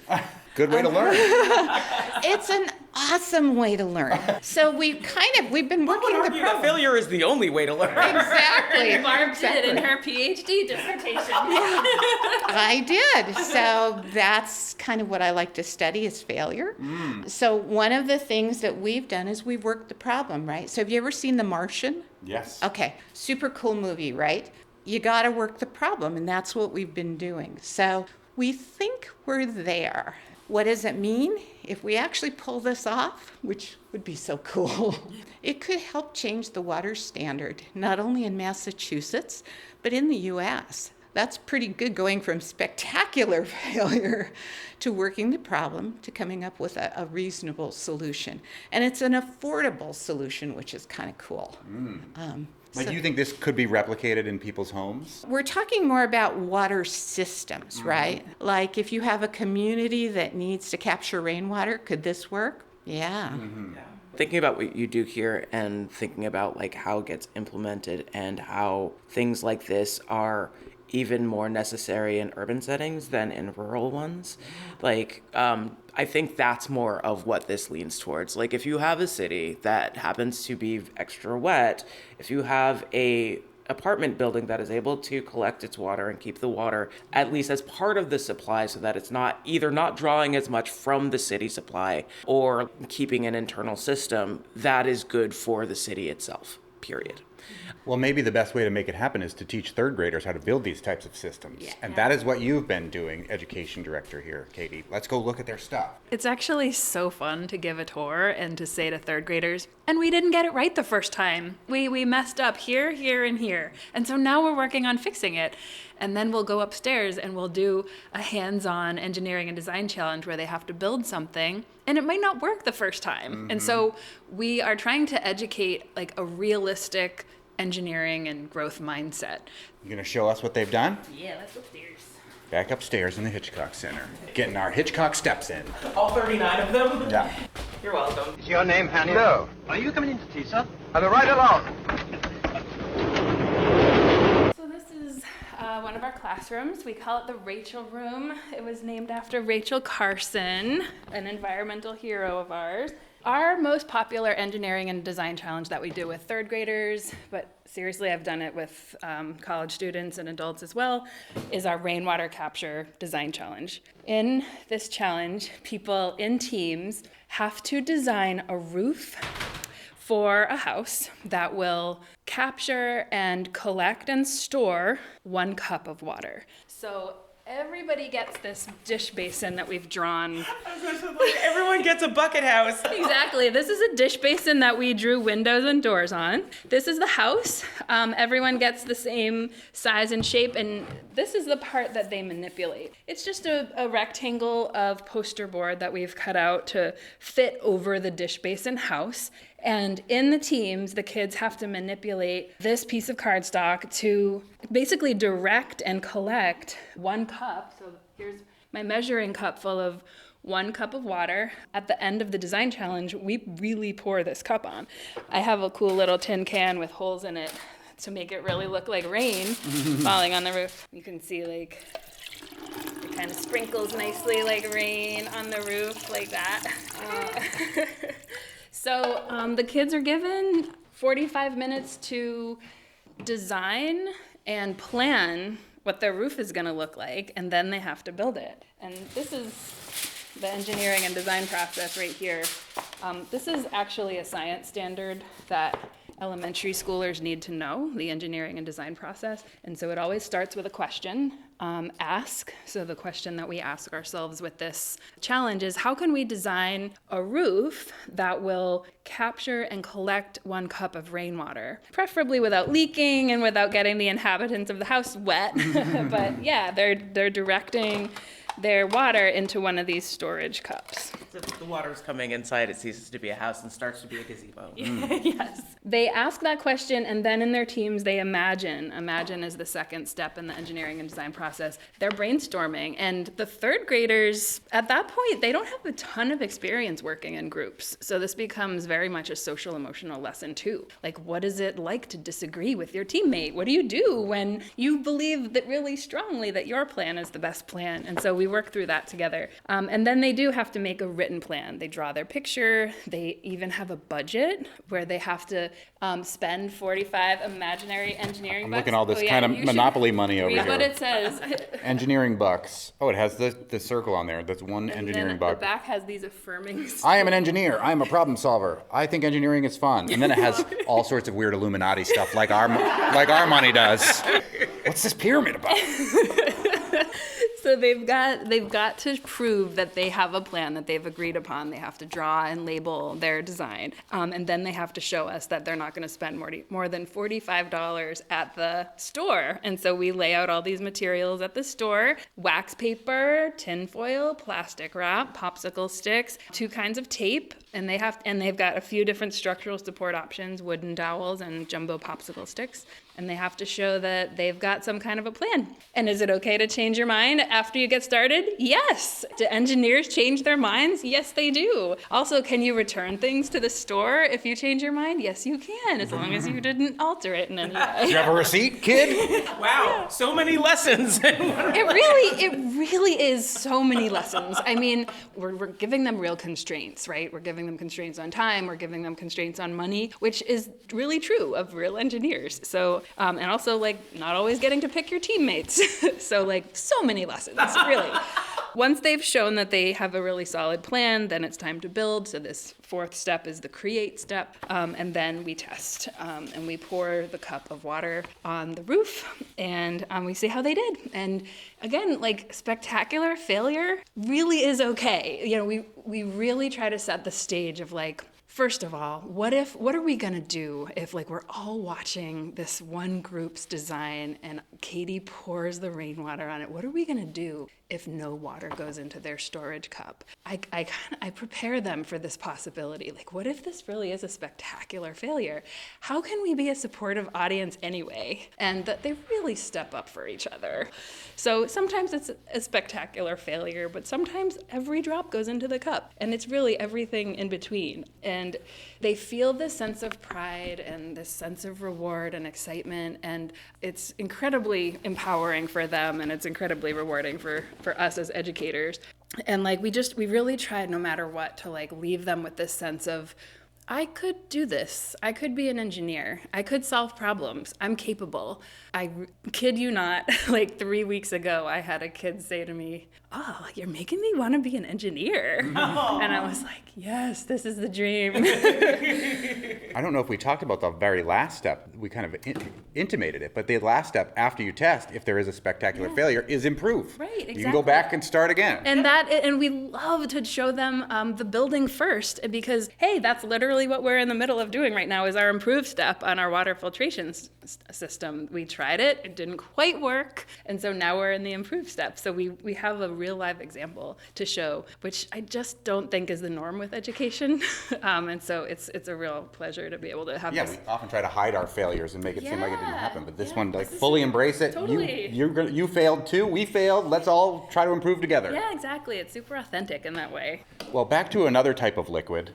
[SPEAKER 3] Good way to learn.
[SPEAKER 10] It's an awesome way to learn. So we've been working the problem.
[SPEAKER 2] Failure is the only way to learn.
[SPEAKER 10] Exactly.
[SPEAKER 9] Barb did in her PhD dissertation.
[SPEAKER 10] I did. So that's kind of what I like to study is failure. So one of the things that we've done is we've worked the problem, right? So have you ever seen The Martian?
[SPEAKER 3] Yes.
[SPEAKER 10] Okay. Super cool movie, right? You got to work the problem, and that's what we've been doing. So we think we're there. What does it mean? If we actually pull this off, which would be so cool, it could help change the water standard, not only in Massachusetts, but in the U.S. That's pretty good, going from spectacular failure to working the problem to coming up with a reasonable solution. And it's an affordable solution, which is kind of cool.
[SPEAKER 3] Do you think this could be replicated in people's homes?
[SPEAKER 10] We're talking more about water systems, right? Like if you have a community that needs to capture rainwater, could this work? Yeah.
[SPEAKER 2] Thinking about what you do here and thinking about like how it gets implemented and how things like this are even more necessary in urban settings than in rural ones. Like, I think that's more of what this leans towards. Like, if you have a city that happens to be extra wet, if you have a apartment building that is able to collect its water and keep the water at least as part of the supply so that it's not either not drawing as much from the city supply or keeping an internal system, that is good for the city itself, period.
[SPEAKER 3] Well, maybe the best way to make it happen is to teach third graders how to build these types of systems. Yeah. And that is what you've been doing, education director here, Katie. Let's go look at their stuff.
[SPEAKER 9] It's actually so fun to give a tour and to say to third graders, and we didn't get it right the first time. We messed up here, here, and here. And so now we're working on fixing it. And then we'll go upstairs and we'll do a hands-on engineering and design challenge where they have to build something and it might not work the first time. Mm-hmm. And so we are trying to educate like a realistic engineering and growth mindset.
[SPEAKER 3] You gonna show us what they've done?
[SPEAKER 9] Yeah, let's go upstairs.
[SPEAKER 3] Back upstairs in the Hitchcock Center. Getting our Hitchcock steps in.
[SPEAKER 2] All 39 of them?
[SPEAKER 3] Yeah.
[SPEAKER 2] You're welcome.
[SPEAKER 11] Is your name Hanny? No. Are you coming into tea, sir? I'll right along.
[SPEAKER 9] So this is one of our classrooms. We call it the Rachel Room. It was named after Rachel Carson, an environmental hero of ours. Our most popular engineering and design challenge that we do with third graders, but seriously, I've done it with college students and adults as well, is our rainwater capture design challenge. In this challenge, people in teams have to design a roof for a house that will capture and collect and store 1 cup of water. So everybody gets this dish basin that we've drawn.
[SPEAKER 2] Everyone gets a bucket house.
[SPEAKER 9] Exactly. This is a dish basin that we drew windows and doors on. This is the house. Everyone gets the same size and shape, and this is the part that they manipulate. It's just a rectangle of poster board that we've cut out to fit over the dish basin house. And in the teams, the kids have to manipulate this piece of cardstock to basically direct and collect 1 cup. So here's my measuring cup full of 1 cup of water. At the end of the design challenge, we really pour this cup on. I have a cool little tin can with holes in it to make it really look like rain falling on the roof. You can see like it kind of sprinkles nicely like rain on the roof like that. So the kids are given 45 minutes to design and plan what their roof is going to look like, and then they have to build it. And this is the engineering and design process right here. This is actually a science standard that elementary schoolers need to know, the engineering and design process. And so it always starts with a question. Ask. So the question that we ask ourselves with this challenge is, how can we design a roof that will capture and collect 1 cup of rainwater, preferably without leaking and without getting the inhabitants of the house wet. But yeah, they're directing their water into one of these storage cups.
[SPEAKER 2] So if the water's coming inside, it ceases to be a house and starts to be a gazebo.
[SPEAKER 9] Yes. They ask that question, and then in their teams, they imagine. Imagine is the second step in the engineering and design process. They're brainstorming, and the third graders, at that point, they don't have a ton of experience working in groups. So this becomes very much a social emotional lesson too. Like, what is it like to disagree with your teammate? What do you do when you believe that really strongly that your plan is the best plan? And so we work through that together. And then they do have to make a written plan. They draw their picture. They even have a budget where they have to spend 45 imaginary engineering bucks.
[SPEAKER 3] I'm looking at all this kind of Monopoly money over here.
[SPEAKER 9] Read what it says.
[SPEAKER 3] Engineering bucks. Oh, it has the circle on there. That's 1 engineering buck.
[SPEAKER 9] The back has these affirming statements.
[SPEAKER 3] I am an engineer. I am a problem solver. I think engineering is fun. And then it has all sorts of weird Illuminati stuff like our money does. What's this pyramid about?
[SPEAKER 9] So they've got to prove that they have a plan that they've agreed upon. They have to draw and label their design. And then they have to show us that they're not going to spend more than $45 at the store. And so we lay out all these materials at the store: wax paper, tin foil, plastic wrap, popsicle sticks, 2 kinds of tape. And they've got a few different structural support options: wooden dowels and jumbo popsicle sticks. and they have to show that they've got some kind of a plan. And is it okay to change your mind after you get started? Yes. Do engineers change their minds? Yes, they do. Also, can you return things to the store if you change your mind? Yes, you can, as long as you didn't alter it in any way.
[SPEAKER 3] Do you have a receipt, kid?
[SPEAKER 2] Wow, so many lessons.
[SPEAKER 9] It really is so many lessons. I mean, we're giving them real constraints, right? We're giving them constraints on time, we're giving them constraints on money, which is really true of real engineers. So, and also like not always getting to pick your teammates. So like so many lessons, really. Once they've shown that they have a really solid plan, then it's time to build. So this fourth step is the create step. And then we test. And we pour the cup of water on the roof and we see how they did. And again, like spectacular failure really is okay. You know, we really try to set the stage of like, first of all, what are we gonna do if like we're all watching this one group's design and Katie pours the rainwater on it? What are we gonna do if no water goes into their storage cup? I prepare them for this possibility. Like, what if this really is a spectacular failure? How can we be a supportive audience anyway? And that they really step up for each other. So sometimes it's a spectacular failure, but sometimes every drop goes into the cup, and it's really everything in between. And they feel this sense of pride and this sense of reward and excitement, and it's incredibly empowering for them, and it's incredibly rewarding for us as educators. And like we really tried no matter what to like leave them with this sense of, I could do this. I could be an engineer. I could solve problems. I'm capable. I kid you not, like 3 weeks ago, I had a kid say to me, "Oh, you're making me want to be an engineer." Oh. And I was like, yes, this is the dream.
[SPEAKER 3] I don't know if we talked about the very last step. We kind of intimated it, but the last step after you test, if there is a spectacular failure, is improve.
[SPEAKER 9] Right, exactly.
[SPEAKER 3] You can go back and start again.
[SPEAKER 9] And we love to show them the building first, because, hey, that's literally what we're in the middle of doing right now is our improve step on our water filtration system. We tried it didn't quite work, and so now we're in the improve step. So we have a real live example to show, which I just don't think is the norm with education. And so it's a real pleasure to be able to have this.
[SPEAKER 3] We often try to hide our failures and make it seem like it didn't happen, but this one, like, fully embrace it.
[SPEAKER 9] Totally.
[SPEAKER 3] You failed too, we failed, let's all try to improve together.
[SPEAKER 9] Yeah, exactly. It's super authentic in that way.
[SPEAKER 3] Well, back to another type of liquid.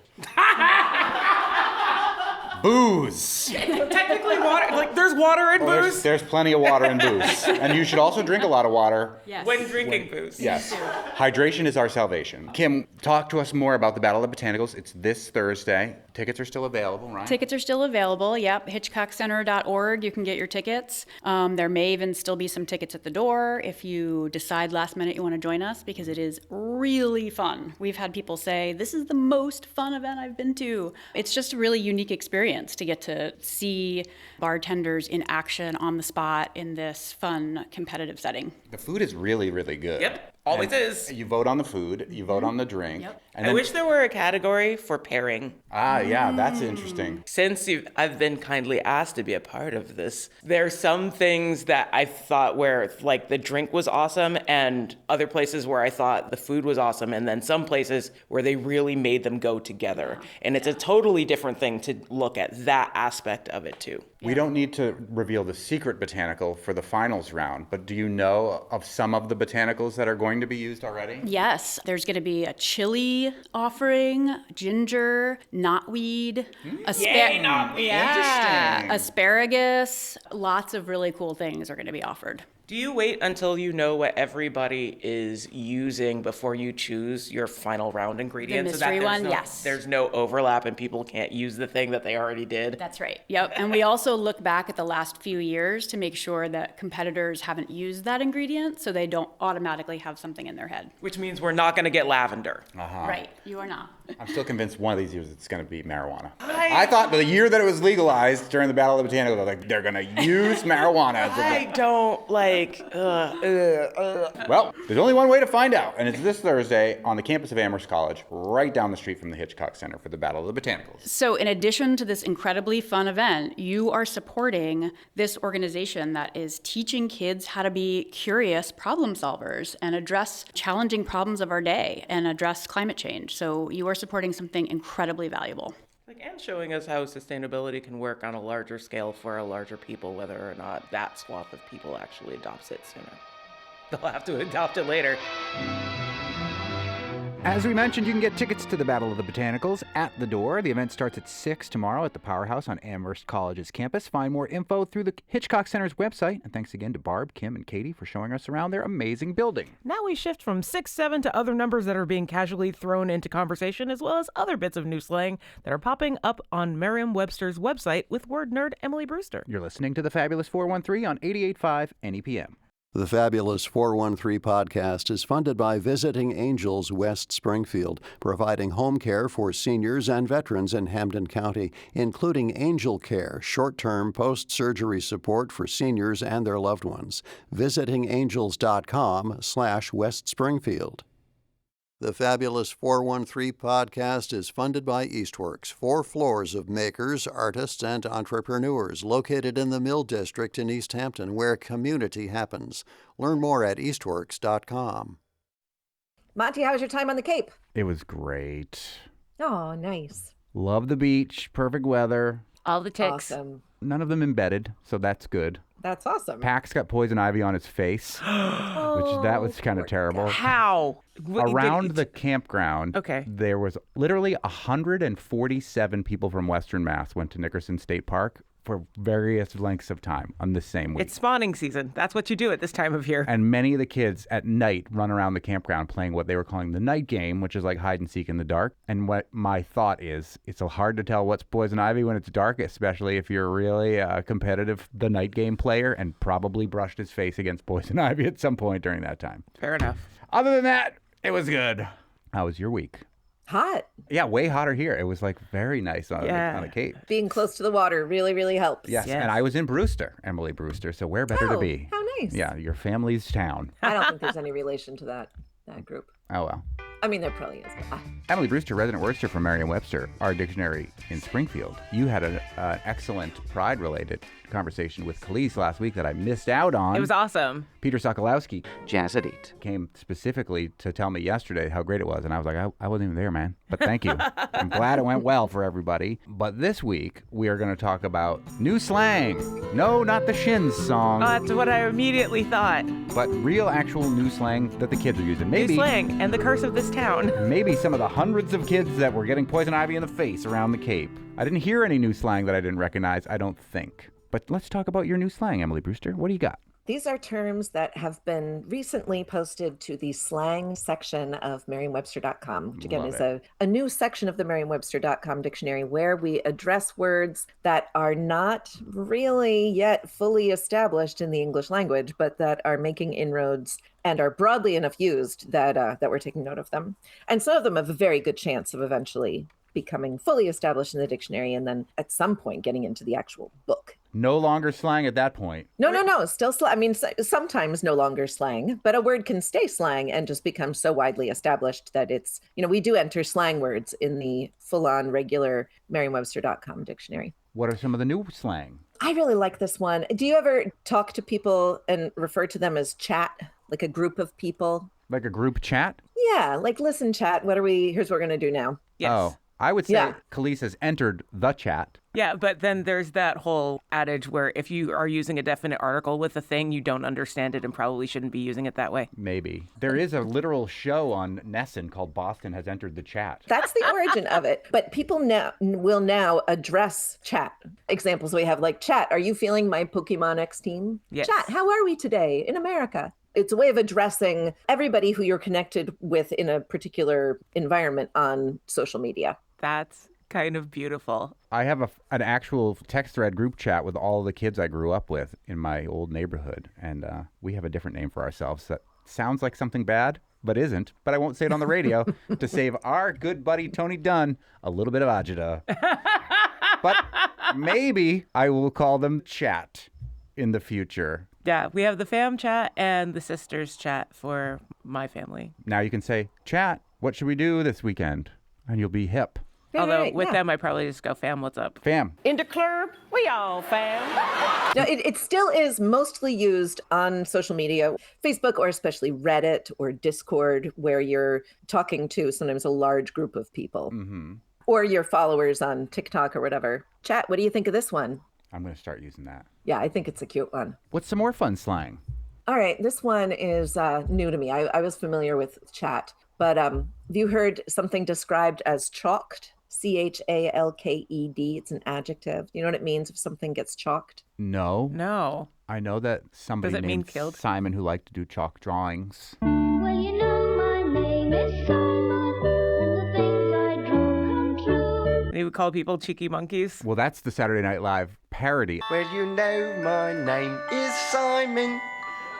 [SPEAKER 3] Booze.
[SPEAKER 2] Technically water, like there's water in booze.
[SPEAKER 3] There's plenty of water in booze. And you should also drink a lot of water.
[SPEAKER 9] Yes.
[SPEAKER 2] When drinking booze.
[SPEAKER 3] Yes. Hydration is our salvation. Kim, talk to us more about the Battle of the Botanicals. It's this Thursday. Tickets are still available, right?
[SPEAKER 8] Tickets are still available, yep. HitchcockCenter.org, you can get your tickets. There may even still be some tickets at the door if you decide last minute you want to join us, because it is really fun. We've had people say, this is the most fun event I've been to. It's just a really unique experience to get to see bartenders in action on the spot in this fun, competitive setting.
[SPEAKER 3] The food is really, really good.
[SPEAKER 2] Yep, always is.
[SPEAKER 3] You vote on the food, you vote on the drink.
[SPEAKER 8] Yep.
[SPEAKER 3] And
[SPEAKER 2] I wish there were a category for pairing.
[SPEAKER 3] Ah, yeah, that's interesting.
[SPEAKER 2] Since I've been kindly asked to be a part of this, there's some things that I thought where like the drink was awesome, and other places where I thought the food was awesome, and then some places where they really made them go together. And it's a totally different thing to look at that aspect of it too.
[SPEAKER 3] We don't need to reveal the secret botanical for the finals round, but do you know of some of the botanicals that are going to be used already?
[SPEAKER 8] Yes, there's going to be a chili offering, ginger, knotweed,
[SPEAKER 3] Interesting.
[SPEAKER 8] asparagus. Lots of really cool things are going to be offered.
[SPEAKER 2] Do you wait until you know what everybody is using before you choose your final round ingredient?
[SPEAKER 8] The mystery one, yes.
[SPEAKER 2] There's no overlap and people can't use the thing that they already did?
[SPEAKER 8] That's right. Yep. And we also look back at the last few years to make sure that competitors haven't used that ingredient so they don't automatically have something in their head.
[SPEAKER 2] Which means we're not going to get lavender.
[SPEAKER 8] Right. You are not.
[SPEAKER 3] I'm still convinced one of these years it's going to be marijuana. I thought the year that it was legalized during the Battle of the Botanicals, like, they're going to use marijuana.
[SPEAKER 2] I don't like.
[SPEAKER 3] Well, there's only one way to find out, and it's this Thursday on the campus of Amherst College, right down the street from the Hitchcock Center for the Battle of the Botanicals.
[SPEAKER 8] So in addition to this incredibly fun event, you are supporting this organization that is teaching kids how to be curious problem solvers and address challenging problems of our day and address climate change. So you are supporting something incredibly valuable.
[SPEAKER 2] And showing us how sustainability can work on a larger scale for a larger people, whether or not that swath of people actually adopts it sooner. They'll have to adopt it later.
[SPEAKER 7] As we mentioned, you can get tickets to the Battle of the Botanicals at the door. The event starts at 6 tomorrow at the Powerhouse on Amherst College's campus. Find more info through the Hitchcock Center's website. And thanks again to Barb, Kim, and Katie for showing us around their amazing building.
[SPEAKER 2] Now we shift from 6-7 to other numbers that are being casually thrown into conversation, as well as other bits of new slang that are popping up on Merriam-Webster's website with word nerd Emily Brewster.
[SPEAKER 7] You're listening to the Fabulous 413 on 88.5 NEPM.
[SPEAKER 1] The Fabulous 413 podcast is funded by Visiting Angels West Springfield, providing home care for seniors and veterans in Hampden County, including Angel Care, short-term post-surgery support for seniors and their loved ones. visitingangels.com/West Springfield. The Fabulous 413 podcast is funded by Eastworks, 4 floors of makers, artists, and entrepreneurs located in the Mill District in East Hampton, where community happens. Learn more at eastworks.com.
[SPEAKER 12] Monty, how was your time on the Cape?
[SPEAKER 7] It was great.
[SPEAKER 12] Oh, nice.
[SPEAKER 7] Love the beach, perfect weather.
[SPEAKER 5] All the ticks.
[SPEAKER 12] Awesome.
[SPEAKER 7] None of them embedded, so that's good.
[SPEAKER 12] That's awesome.
[SPEAKER 7] Pax got poison ivy on his face, which that was kind of terrible.
[SPEAKER 2] How?
[SPEAKER 7] Around the campground,
[SPEAKER 2] Okay.
[SPEAKER 7] there was literally 147 people from Western Mass went to Nickerson State Park for various lengths of time on the same week.
[SPEAKER 2] It's spawning season. That's what you do at this time of year.
[SPEAKER 7] And many of the kids at night run around the campground playing what they were calling the night game, which is like hide and seek in the dark. And what my thought is, it's so hard to tell what's poison ivy when it's dark, especially if you're really a competitive the night game player and probably brushed his face against poison ivy at some point during that time.
[SPEAKER 2] Fair enough.
[SPEAKER 7] Other than that, it was good. How was your week?
[SPEAKER 12] Hot.
[SPEAKER 7] Yeah, way hotter here. It was like very nice on the Cape.
[SPEAKER 12] Being close to the water really, really helps.
[SPEAKER 7] Yes, and I was in Brewster, Emily Brewster, so where better to be?
[SPEAKER 12] How nice.
[SPEAKER 7] Yeah, your family's town.
[SPEAKER 12] I don't think there's any relation to that group.
[SPEAKER 7] Oh, well.
[SPEAKER 12] I mean, there probably is. But
[SPEAKER 7] Emily Brewster, resident Worcester from Merriam-Webster, our dictionary in Springfield. You had an excellent Pride-related conversation with Khalees last week that I missed out on.
[SPEAKER 2] It was awesome.
[SPEAKER 7] Peter Sokolowski
[SPEAKER 6] Jazz at 8
[SPEAKER 7] came specifically to tell me yesterday how great it was, and I was like, I wasn't even there, man. But thank you. I'm glad it went well for everybody. But this week, we are going to talk about new slang. No, not the Shins song.
[SPEAKER 2] That's what I immediately thought.
[SPEAKER 7] But real, actual new slang that the kids are using. Maybe
[SPEAKER 2] new slang and the curse of this town.
[SPEAKER 7] Maybe some of the hundreds of kids that were getting poison ivy in the face around the Cape. I didn't hear any new slang that I didn't recognize, I don't think. But let's talk about your new slang, Emily Brewster. What do you got?
[SPEAKER 12] these are terms that have been recently posted to the slang section of Merriam-Webster.com, which again is a new section of the Merriam-Webster.com dictionary where we address words that are not really yet fully established in the English language, but that are making inroads and are broadly enough used that that we're taking note of them. And some of them have a very good chance of eventually becoming fully established in the dictionary and then at some point getting into the actual book.
[SPEAKER 7] No longer slang at that point.
[SPEAKER 12] No. Still slang. I mean, sometimes no longer slang, but a word can stay slang and just become so widely established that it's, we do enter slang words in the full-on regular Merriam-Webster.com dictionary.
[SPEAKER 7] What are some of the new slang?
[SPEAKER 12] I really like this one. Do you ever talk to people and refer to them as chat, like a group of people?
[SPEAKER 7] Like a group chat?
[SPEAKER 12] Yeah, like listen, chat. Here's what we're going to do now.
[SPEAKER 2] Yes.
[SPEAKER 7] Oh, I would say Khalees has entered the chat.
[SPEAKER 2] Yeah, but then there's that whole adage where if you are using a definite article with a thing, you don't understand it and probably shouldn't be using it that way.
[SPEAKER 7] Maybe. There is a literal show on Nessun called Boston Has Entered the Chat.
[SPEAKER 12] That's the origin of it. But people will now address chat. Examples we have like, chat, are you feeling my Pokemon X team?
[SPEAKER 2] Yes.
[SPEAKER 12] Chat, how are we today in America? It's a way of addressing everybody who you're connected with in a particular environment on social media.
[SPEAKER 2] That's kind of beautiful.
[SPEAKER 7] I have an actual text thread group chat with all the kids I grew up with in my old neighborhood. And we have a different name for ourselves that sounds like something bad, but isn't. But I won't say it on the radio to save our good buddy Tony Dunn a little bit of agita. But maybe I will call them chat in the future.
[SPEAKER 2] Yeah, we have the fam chat and the sisters chat for my family.
[SPEAKER 7] Now you can say, chat, what should we do this weekend? And you'll be hip.
[SPEAKER 2] Although with them, I probably just go, fam, what's up?
[SPEAKER 7] Fam.
[SPEAKER 12] In the club, we all fam. No, it still is mostly used on social media, Facebook or especially Reddit or Discord, where you're talking to sometimes a large group of people.
[SPEAKER 7] Mm-hmm.
[SPEAKER 12] or your followers on TikTok or whatever. Chat, what do you think of this one?
[SPEAKER 7] I'm going to start using that.
[SPEAKER 12] Yeah, I think it's a cute one.
[SPEAKER 7] What's some more fun slang?
[SPEAKER 12] All right, this one is new to me. I was familiar with chat, but have you heard something described as chalked? CHALKED. It's an adjective. Do you know what it means if something gets chalked?
[SPEAKER 7] No.
[SPEAKER 2] No.
[SPEAKER 7] I know that somebody
[SPEAKER 2] Does it mean
[SPEAKER 7] named
[SPEAKER 2] killed?
[SPEAKER 7] Simon who liked to do chalk drawings.
[SPEAKER 13] Well, you know my name is Simon, and the things I draw come true.
[SPEAKER 2] They would call people cheeky monkeys.
[SPEAKER 7] Well, that's the Saturday Night Live parody.
[SPEAKER 11] Well, you know my name is Simon,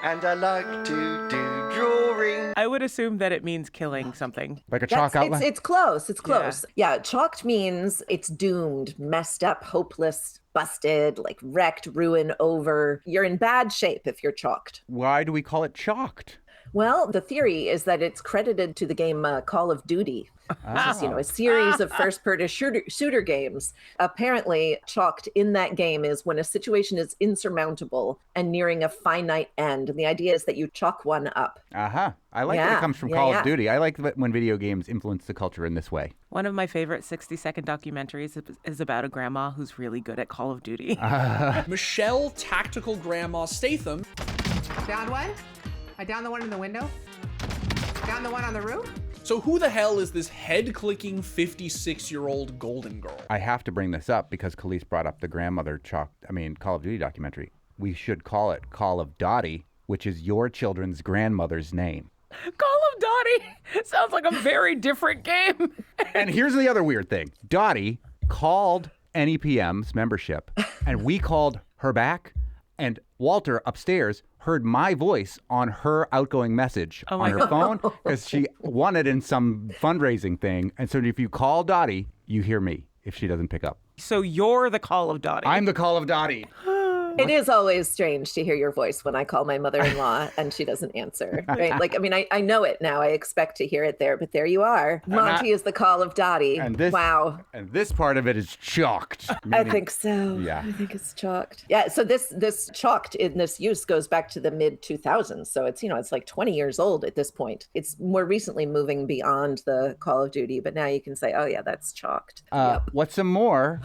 [SPEAKER 11] and I like to do drawing.
[SPEAKER 2] I would assume that it means killing something.
[SPEAKER 7] Like a chalk outline?
[SPEAKER 12] It's close. It's close. Yeah, chalked means it's doomed, messed up, hopeless, busted, like wrecked, ruined, over. You're in bad shape if you're chalked.
[SPEAKER 7] Why do we call it chalked?
[SPEAKER 12] Well, the theory is that it's credited to the game Call of Duty, which is, a series of first-person shooter games. Apparently, chalked in that game is when a situation is insurmountable and nearing a finite end. And the idea is that you chalk one up.
[SPEAKER 7] Uh-huh. I like that it comes from Call of Duty. I like that when video games influence the culture in this way.
[SPEAKER 2] One of my favorite 60-second documentaries is about a grandma who's really good at Call of Duty.
[SPEAKER 14] Michelle Tactical Grandma Statham.
[SPEAKER 15] Down one? I down the one in the window? Down the one on the roof?
[SPEAKER 14] So who the hell is this head-clicking 56-year-old golden girl?
[SPEAKER 7] I have to bring this up because Khalees brought up the Call of Duty documentary. We should call it Call of Dottie, which is your children's grandmother's name.
[SPEAKER 2] Call of Dottie sounds like a very different game.
[SPEAKER 7] And here's the other weird thing. Dottie called NEPM's membership, and we called her back, and Walter upstairs heard my voice on her outgoing message on her phone because she won it in some fundraising thing. And so if you call Dottie, you hear me if she doesn't pick up.
[SPEAKER 2] So you're the Call of Dottie.
[SPEAKER 7] I'm the Call of Dottie.
[SPEAKER 12] It is always strange to hear your voice when I call my mother-in-law and she doesn't answer, right? Like, I mean, I know it now. I expect to hear it there, but there you are. Monty is the Call of Dottie. Wow.
[SPEAKER 7] And this part of it is chalked.
[SPEAKER 12] I think so.
[SPEAKER 7] Yeah.
[SPEAKER 12] I think it's chalked. Yeah. So this chalked in this use goes back to the mid 2000s. So it's, it's like 20 years old at this point. It's more recently moving beyond the Call of Duty, but now you can say, oh yeah, that's chalked.
[SPEAKER 7] What's some more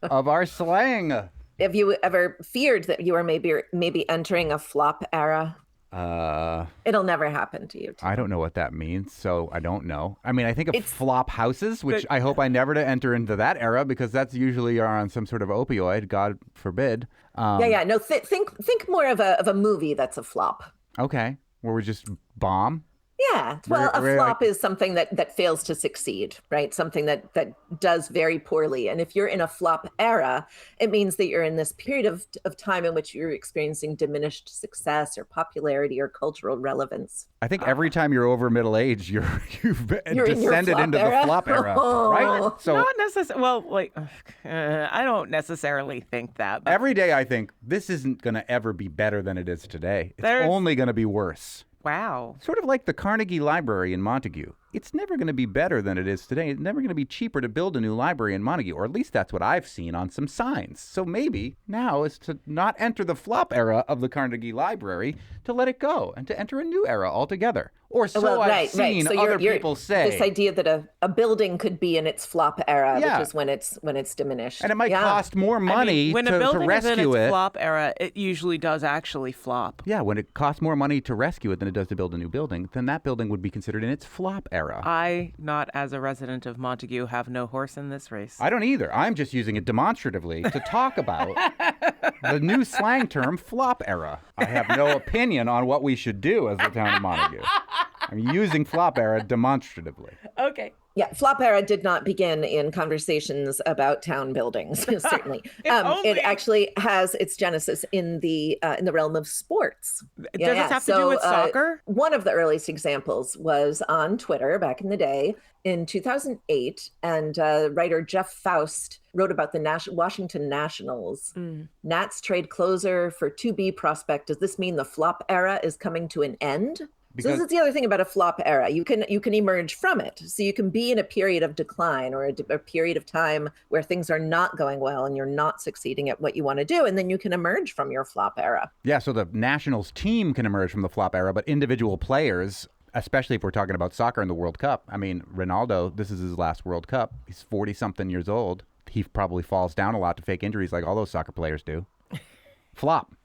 [SPEAKER 7] of our slang?
[SPEAKER 12] Have you ever feared that you are maybe entering a flop era? It'll never happen to you.
[SPEAKER 7] I don't know what that means, so I don't know. I mean, I think of flop houses, which I hope I never to enter into that era because that's usually on some sort of opioid, God forbid.
[SPEAKER 12] No, think more of a movie that's a flop.
[SPEAKER 7] Okay, where we just bomb.
[SPEAKER 12] Yeah. Well, a flop is something that fails to succeed, right? Something that does very poorly. And if you're in a flop era, it means that you're in this period of time in which you're experiencing diminished success or popularity or cultural relevance.
[SPEAKER 7] I think every time you're over middle age, you've descended into
[SPEAKER 12] era?
[SPEAKER 7] the flop era, right? So
[SPEAKER 2] not necessarily. Well, I don't necessarily think that. But
[SPEAKER 7] every day I think this isn't going to ever be better than it is today. It's only going to be worse.
[SPEAKER 2] Wow.
[SPEAKER 7] Sort of like the Carnegie Library in Montague. It's never going to be better than it is today. It's never going to be cheaper to build a new library in Montague, or at least that's what I've seen on some signs. So maybe now is to not enter the flop era of the Carnegie Library, to let it go and to enter a new era altogether. Or so I've seen
[SPEAKER 12] so
[SPEAKER 7] other people say.
[SPEAKER 12] This idea that a building could be in its flop era, which is when it's diminished.
[SPEAKER 7] And it might cost more money
[SPEAKER 2] when
[SPEAKER 7] to
[SPEAKER 2] a building
[SPEAKER 7] rescue
[SPEAKER 2] is in its
[SPEAKER 7] it.
[SPEAKER 2] flop era, it usually does actually flop.
[SPEAKER 7] Yeah, when it costs more money to rescue it than it does to build a new building, then that building would be considered in its flop era.
[SPEAKER 2] I, not as a resident of Montague, have no horse in this race.
[SPEAKER 7] I don't either. I'm just using it demonstratively to talk about the new slang term flop era. I have no opinion on what we should do as the town of Montague. I'm using flop era demonstratively.
[SPEAKER 2] Okay.
[SPEAKER 12] Yeah, flop era did not begin in conversations about town buildings, certainly. It actually has its genesis in the realm of sports.
[SPEAKER 2] Does it have to do with soccer?
[SPEAKER 12] One of the earliest examples was on Twitter back in the day in 2008, and writer Jeff Faust wrote about the Washington Nationals. Nats trade closer for 2B prospect. Does this mean the flop era is coming to an end? So this is the other thing about a flop era. You can emerge from it. So you can be in a period of decline or a period of time where things are not going well and you're not succeeding at what you want to do. And then you can emerge from your flop era.
[SPEAKER 7] Yeah, so the Nationals team can emerge from the flop era, but individual players especially if we're talking about soccer in the World Cup. I mean, Ronaldo, this is his last World Cup. He's 40-something years old. He probably falls down a lot to fake injuries like all those soccer players do. Flop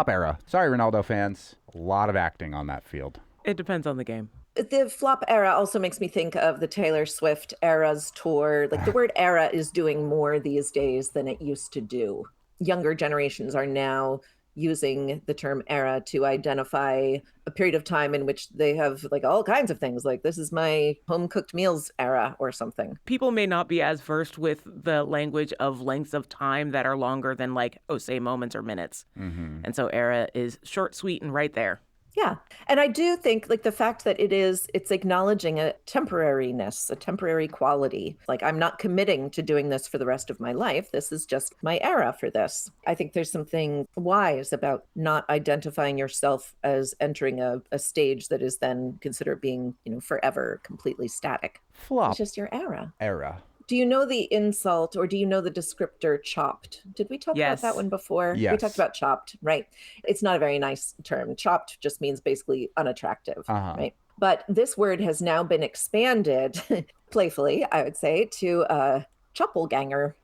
[SPEAKER 7] era. Sorry, Ronaldo fans. A lot of acting on that field.
[SPEAKER 2] It depends on the game.
[SPEAKER 12] The flop era also makes me think of the Taylor Swift Eras tour. Like the word era is doing more these days than it used to do. Younger generations are now using the term era to identify a period of time in which they have like all kinds of things, like this is my home cooked meals era or something.
[SPEAKER 2] People may not be as versed with the language of lengths of time that are longer than like, say moments or minutes. And so era is short, sweet, and right there.
[SPEAKER 12] Yeah. And I do think like the fact that it's acknowledging a temporariness, a temporary quality. Like I'm not committing to doing this for the rest of my life. This is just my era for this. I think there's something wise about not identifying yourself as entering a stage that is then considered being, forever completely static.
[SPEAKER 7] Flop.
[SPEAKER 12] It's just your era.
[SPEAKER 7] Era.
[SPEAKER 12] Do you know the insult or do you know the descriptor chopped? Did we talk about that one before?
[SPEAKER 7] Yes.
[SPEAKER 12] We talked about chopped, right? It's not a very nice term. Chopped just means basically unattractive, right? But this word has now been expanded, playfully, I would say, to choppelganger.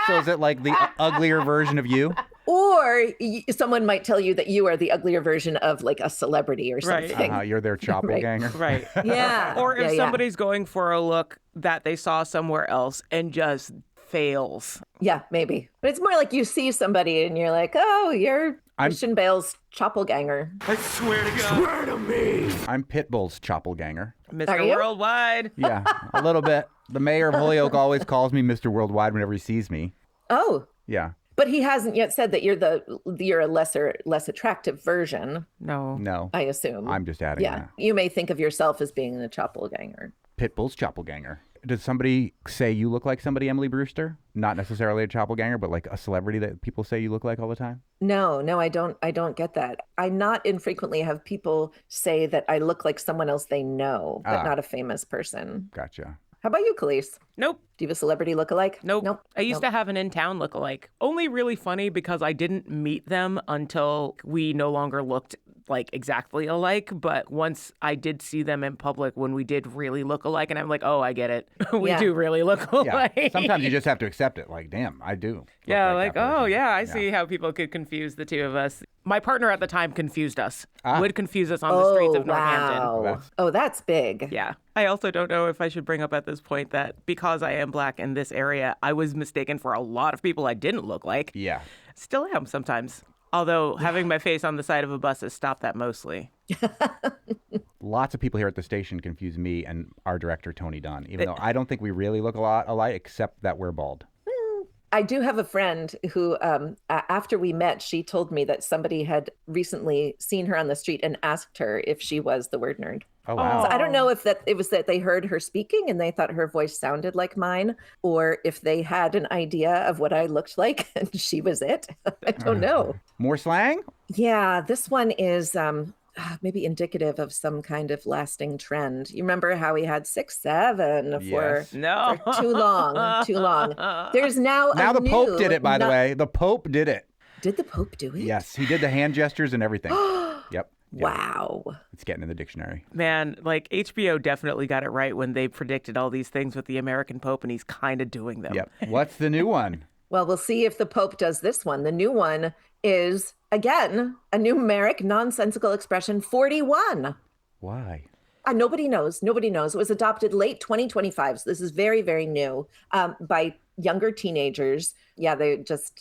[SPEAKER 7] So is it like the uglier version of you?
[SPEAKER 12] Or someone might tell you that you are the uglier version of like a celebrity or something.
[SPEAKER 7] You're their choppelganger.
[SPEAKER 2] Right.
[SPEAKER 12] Yeah.
[SPEAKER 2] Or if
[SPEAKER 12] yeah.
[SPEAKER 2] somebody's going for a look that they saw somewhere else and just fails.
[SPEAKER 12] Yeah, maybe. But it's more like you see somebody and you're like, oh, you're Christian Bale's choppelganger.
[SPEAKER 14] I swear to God. Swear to me.
[SPEAKER 7] I'm Pitbull's choppelganger.
[SPEAKER 2] Mr. Worldwide.
[SPEAKER 7] Yeah, a little bit. The mayor of Holyoke always calls me Mr. Worldwide whenever he sees me.
[SPEAKER 12] Oh.
[SPEAKER 7] Yeah.
[SPEAKER 12] But he hasn't yet said that you're a less attractive version.
[SPEAKER 2] No.
[SPEAKER 7] I
[SPEAKER 12] assume.
[SPEAKER 7] I'm just adding that.
[SPEAKER 12] You may think of yourself as being the choppelganger.
[SPEAKER 7] Pitbull's choppelganger. Does somebody say you look like somebody, Emily Brewster? Not necessarily a choppelganger, but like a celebrity that people say you look like all the time?
[SPEAKER 12] No, I don't get that. I not infrequently have people say that I look like someone else they know, but not a famous person.
[SPEAKER 7] Gotcha.
[SPEAKER 12] How about you, Khalees?
[SPEAKER 2] Nope.
[SPEAKER 12] Do you have a celebrity lookalike?
[SPEAKER 2] Nope. I used to have an in-town lookalike. Only really funny because I didn't meet them until we no longer looked like exactly alike. But once I did see them in public when we did really look alike, and I'm like, oh, I get it. We do really look alike.
[SPEAKER 7] Yeah. Sometimes you just have to accept it. Like, damn, I do.
[SPEAKER 2] Yeah, I see how people could confuse the two of us. My partner at the time confused us. Would confuse us on the streets of Northampton.
[SPEAKER 12] Oh, that's big.
[SPEAKER 2] Yeah. I also don't know if I should bring up at this point that because I am Black in this area, I was mistaken for a lot of people I didn't look like.
[SPEAKER 7] Yeah.
[SPEAKER 2] Still am sometimes. Although having my face on the side of a bus has stopped that mostly.
[SPEAKER 7] Lots of people here at the station confuse me and our director, Tony Dunn, even though I don't think we really look a lot alike, except that we're bald.
[SPEAKER 12] I do have a friend who, after we met, she told me that somebody had recently seen her on the street and asked her if she was the word nerd.
[SPEAKER 7] Oh, wow.
[SPEAKER 12] So I don't know if it was that they heard her speaking and they thought her voice sounded like mine, or if they had an idea of what I looked like and she was it. I don't know.
[SPEAKER 7] More slang?
[SPEAKER 12] Yeah, this one is maybe indicative of some kind of lasting trend. You remember how we had 6'7" for too long. There's now
[SPEAKER 7] the Pope did it, by the way. The Pope did it.
[SPEAKER 12] Did the Pope do it?
[SPEAKER 7] Yes, he did the hand gestures and everything. Yep.
[SPEAKER 12] Wow.
[SPEAKER 7] It's getting in the dictionary.
[SPEAKER 2] Man, like HBO definitely got it right when they predicted all these things with the American Pope, and he's kind of doing them.
[SPEAKER 7] Yep. What's the new one?
[SPEAKER 12] Well, we'll see if the Pope does this one. The new one is, again, a numeric, nonsensical expression, 41.
[SPEAKER 7] Why?
[SPEAKER 12] Nobody knows. It was adopted late 2025. So this is very, very new by younger teenagers. Yeah, they just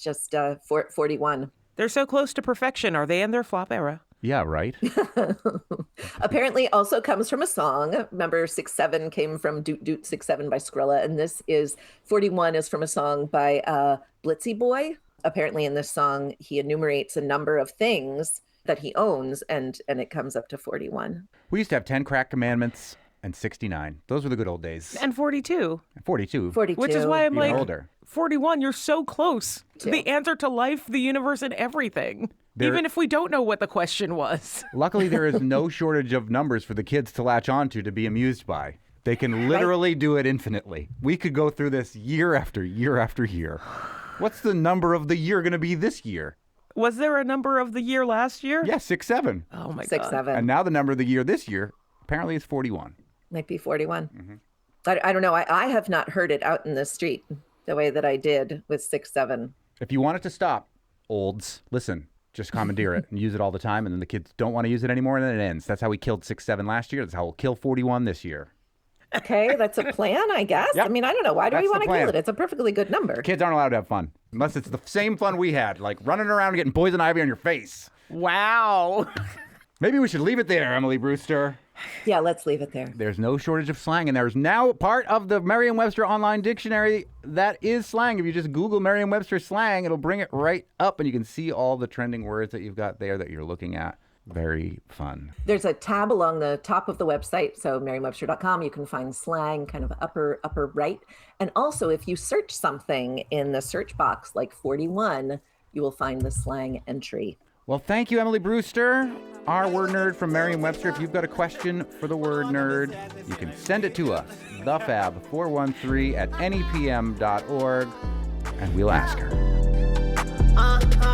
[SPEAKER 12] 41.
[SPEAKER 2] They're so close to perfection. Are they in their flop era?
[SPEAKER 7] Yeah, right.
[SPEAKER 12] Apparently also comes from a song. Remember 6'7" came from Doot Doot 6'7" by Skrilla. And this is 41 is from a song by Blitzy Boy. Apparently in this song, he enumerates a number of things that he owns and it comes up to 41.
[SPEAKER 7] We used to have 10 crack commandments and 69. Those were the good old days.
[SPEAKER 2] And 42.
[SPEAKER 7] 42.
[SPEAKER 2] Which is why I'm
[SPEAKER 7] Even
[SPEAKER 2] like,
[SPEAKER 7] older.
[SPEAKER 2] 41, you're so close to the answer to life, the universe, and everything. Even if we don't know what the question was.
[SPEAKER 7] Luckily, there is no shortage of numbers for the kids to latch onto to be amused by. They can literally do it infinitely. We could go through this year after year after year. What's the number of the year going to be this year?
[SPEAKER 2] Was there a number of the year last year?
[SPEAKER 7] Yeah, 6-7.
[SPEAKER 2] Oh my
[SPEAKER 12] 6,
[SPEAKER 2] God.
[SPEAKER 12] 7.
[SPEAKER 7] And now the number of the year this year apparently is 41.
[SPEAKER 12] Might be 41. I don't know. I have not heard it out in the street the way that I did with 6, 7.
[SPEAKER 7] If you want it to stop, olds, listen, just commandeer it and use it all the time, and then the kids don't want to use it anymore, and then it ends. That's how we killed 6, 7 last year. That's how we'll kill 41 this year.
[SPEAKER 12] Okay, that's a plan, I guess.
[SPEAKER 7] Yep.
[SPEAKER 12] I mean, I don't know. Why do
[SPEAKER 7] That's
[SPEAKER 12] we
[SPEAKER 7] the
[SPEAKER 12] want to
[SPEAKER 7] plan.
[SPEAKER 12] kill it? It's a perfectly good number.
[SPEAKER 7] Kids aren't allowed to have fun unless it's the same fun we had, like running around and getting poison ivy on your face.
[SPEAKER 2] Wow.
[SPEAKER 7] Maybe we should leave it there, Emily Brewster.
[SPEAKER 12] Yeah, let's leave it there.
[SPEAKER 7] There's no shortage of slang, and there's now part of the Merriam-Webster online dictionary that is slang. If you just Google Merriam-Webster slang, it'll bring it right up, and you can see all the trending words that you've got there that you're looking at. Very fun.
[SPEAKER 12] There's a tab along the top of the website, so merriam-webster.com. You can find slang kind of upper right. And also, if you search something in the search box like 41, you will find the slang entry.
[SPEAKER 7] Well, thank you, Emily Brewster, our word nerd from Merriam-Webster. If you've got a question for the word nerd, you can send it to us, thefab413@nepm.org, and we'll ask her.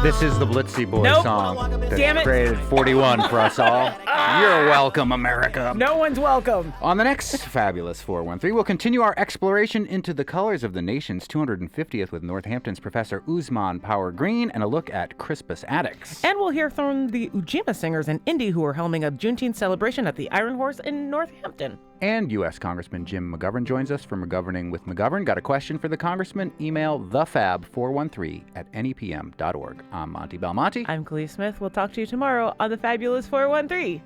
[SPEAKER 7] This is the Blitzy Boy song that
[SPEAKER 2] Damn it.
[SPEAKER 7] created 41 for us all. You're welcome, America.
[SPEAKER 2] No one's welcome.
[SPEAKER 7] On the next Fabulous 413, we'll continue our exploration into the colors of the nation's 250th with Northampton's Professor Usman Power Green and a look at Crispus Attucks.
[SPEAKER 2] And we'll hear from the Ujima singers in Indy who are helming a Juneteenth celebration at the Iron Horse in Northampton.
[SPEAKER 7] And U.S. Congressman Jim McGovern joins us for McGoverning with McGovern. Got a question for the congressman? Email thefab413@nepm.org. I'm Monty Belmonte.
[SPEAKER 2] I'm Khalif Smith. We'll talk to you tomorrow on the Fabulous 413.